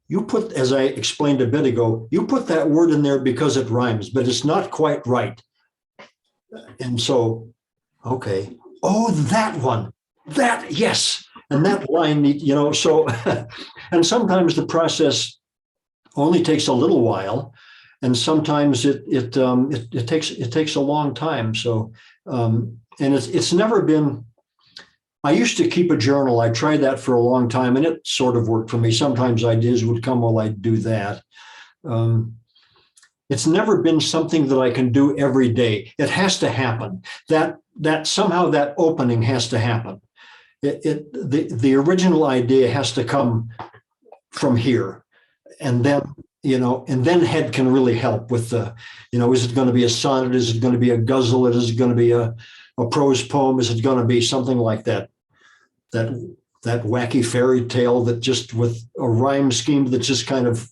you put, as I explained a bit ago, you put that word in there because it rhymes, but it's not quite right. And so, okay, oh, that one, that, yes. And that line, you know, so, and sometimes the process only takes a little while, and sometimes it takes a long time. So, and it's never been, I used to keep a journal. I tried that for a long time, and it sort of worked for me. Sometimes ideas would come while I'd do that. It's never been something that I can do every day. It has to happen. That somehow that opening has to happen. The original idea has to come from here, and then, you know, and then head can really help with the, you know, is it going to be a sonnet? Is it going to be a ghazal? Is it going to be a prose poem? Is it going to be something like that wacky fairy tale that just with a rhyme scheme that just kind of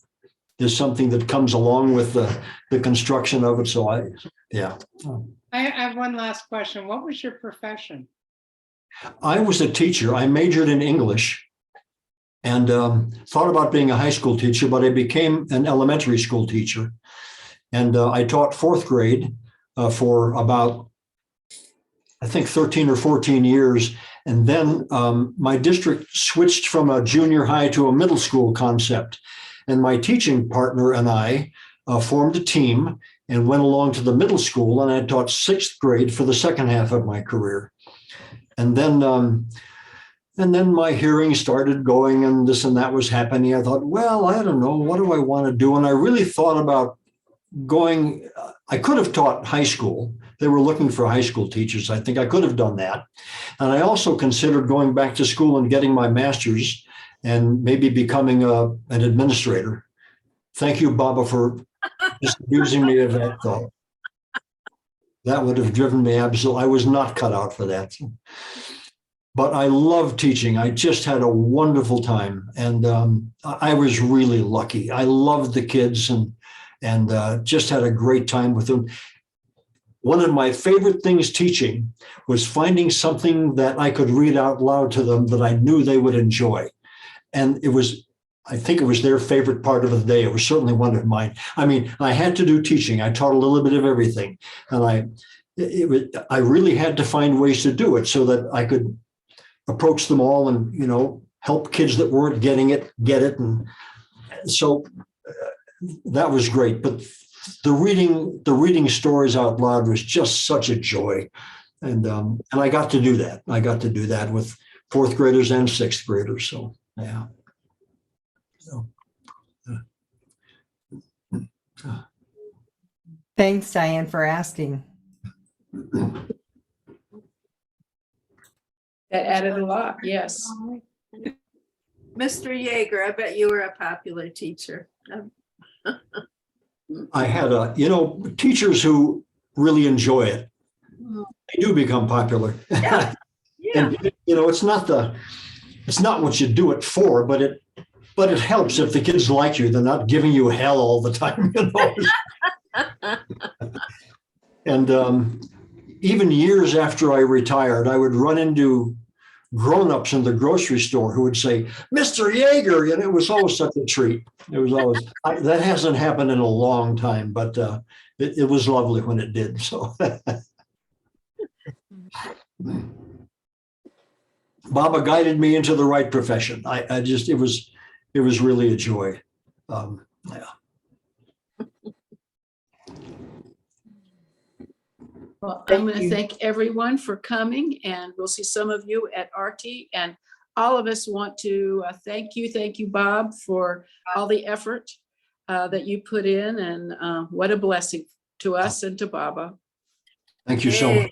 is something that comes along with the construction of it. So I have one last question. What was your profession? I was a teacher. I majored in English and thought about being a high school teacher, but I became an elementary school teacher. And I taught 4th grade for about, I think, 13 or 14 years. And then my district switched from a junior high to a middle school concept. And my teaching partner and I formed a team and went along to the middle school, and I taught 6th grade for the second half of my career. And then my hearing started going, and this and that was happening. I thought, well, I don't know, what do I want to do? And I really thought about going, I could have taught high school. They were looking for high school teachers. I think I could have done that. And I also considered going back to school and getting my master's and maybe becoming an administrator. Thank you, Baba, for disabusing me of that thought. That would have driven me absolutely. I was not cut out for that. But I love teaching. I just had a wonderful time. And I was really lucky. I loved the kids and just had a great time with them. One of my favorite things teaching was finding something that I could read out loud to them that I knew they would enjoy. And I think it was their favorite part of the day. It was certainly one of mine. I mean, I had to do teaching. I taught a little bit of everything, and I really had to find ways to do it so that I could approach them all and, you know, help kids that weren't getting it, get it. And so that was great. But the reading stories out loud was just such a joy. And I got to do that. I got to do that with fourth graders and sixth graders. So, yeah. So, Thanks, Diane, for asking. That added a lot, yes. Mr. Jaeger, I bet you were a popular teacher. I had teachers who really enjoy it. They do become popular. Yeah. And it's not what you do it for, but it helps if the kids like you. They're not giving you hell all the time, And even years after I retired, I would run into grown-ups in the grocery store who would say, "Mr. Jaeger," and it was always such a treat. It was always that hasn't happened in a long time, but it was lovely when it did. So, Baba guided me into the right profession. It was really a joy. Yeah. Well, I'm Thank going to you. thank everyone for coming, and we'll see some of you at RT. And all of us want to thank you, Bob, for all the effort that you put in, and what a blessing to us and to Baba. Thank you so much.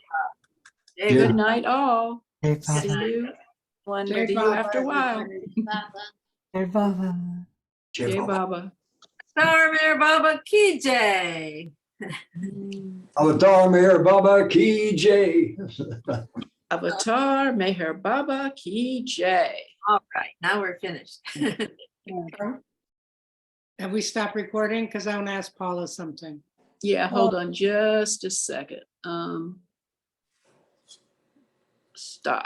Hey, Yeah. Good night, all. Hey, See Baba. you. Jai See you after a while. Hey, Baba. Jai Baba. Star Mayor Baba Ki Jai. Avatar Meher Baba Ki Jai. Avatar Meher Baba Ki Jai. All right, now we're finished. Have we stopped recording? Because I want to ask Paula something. Yeah, hold on just a second. Stop.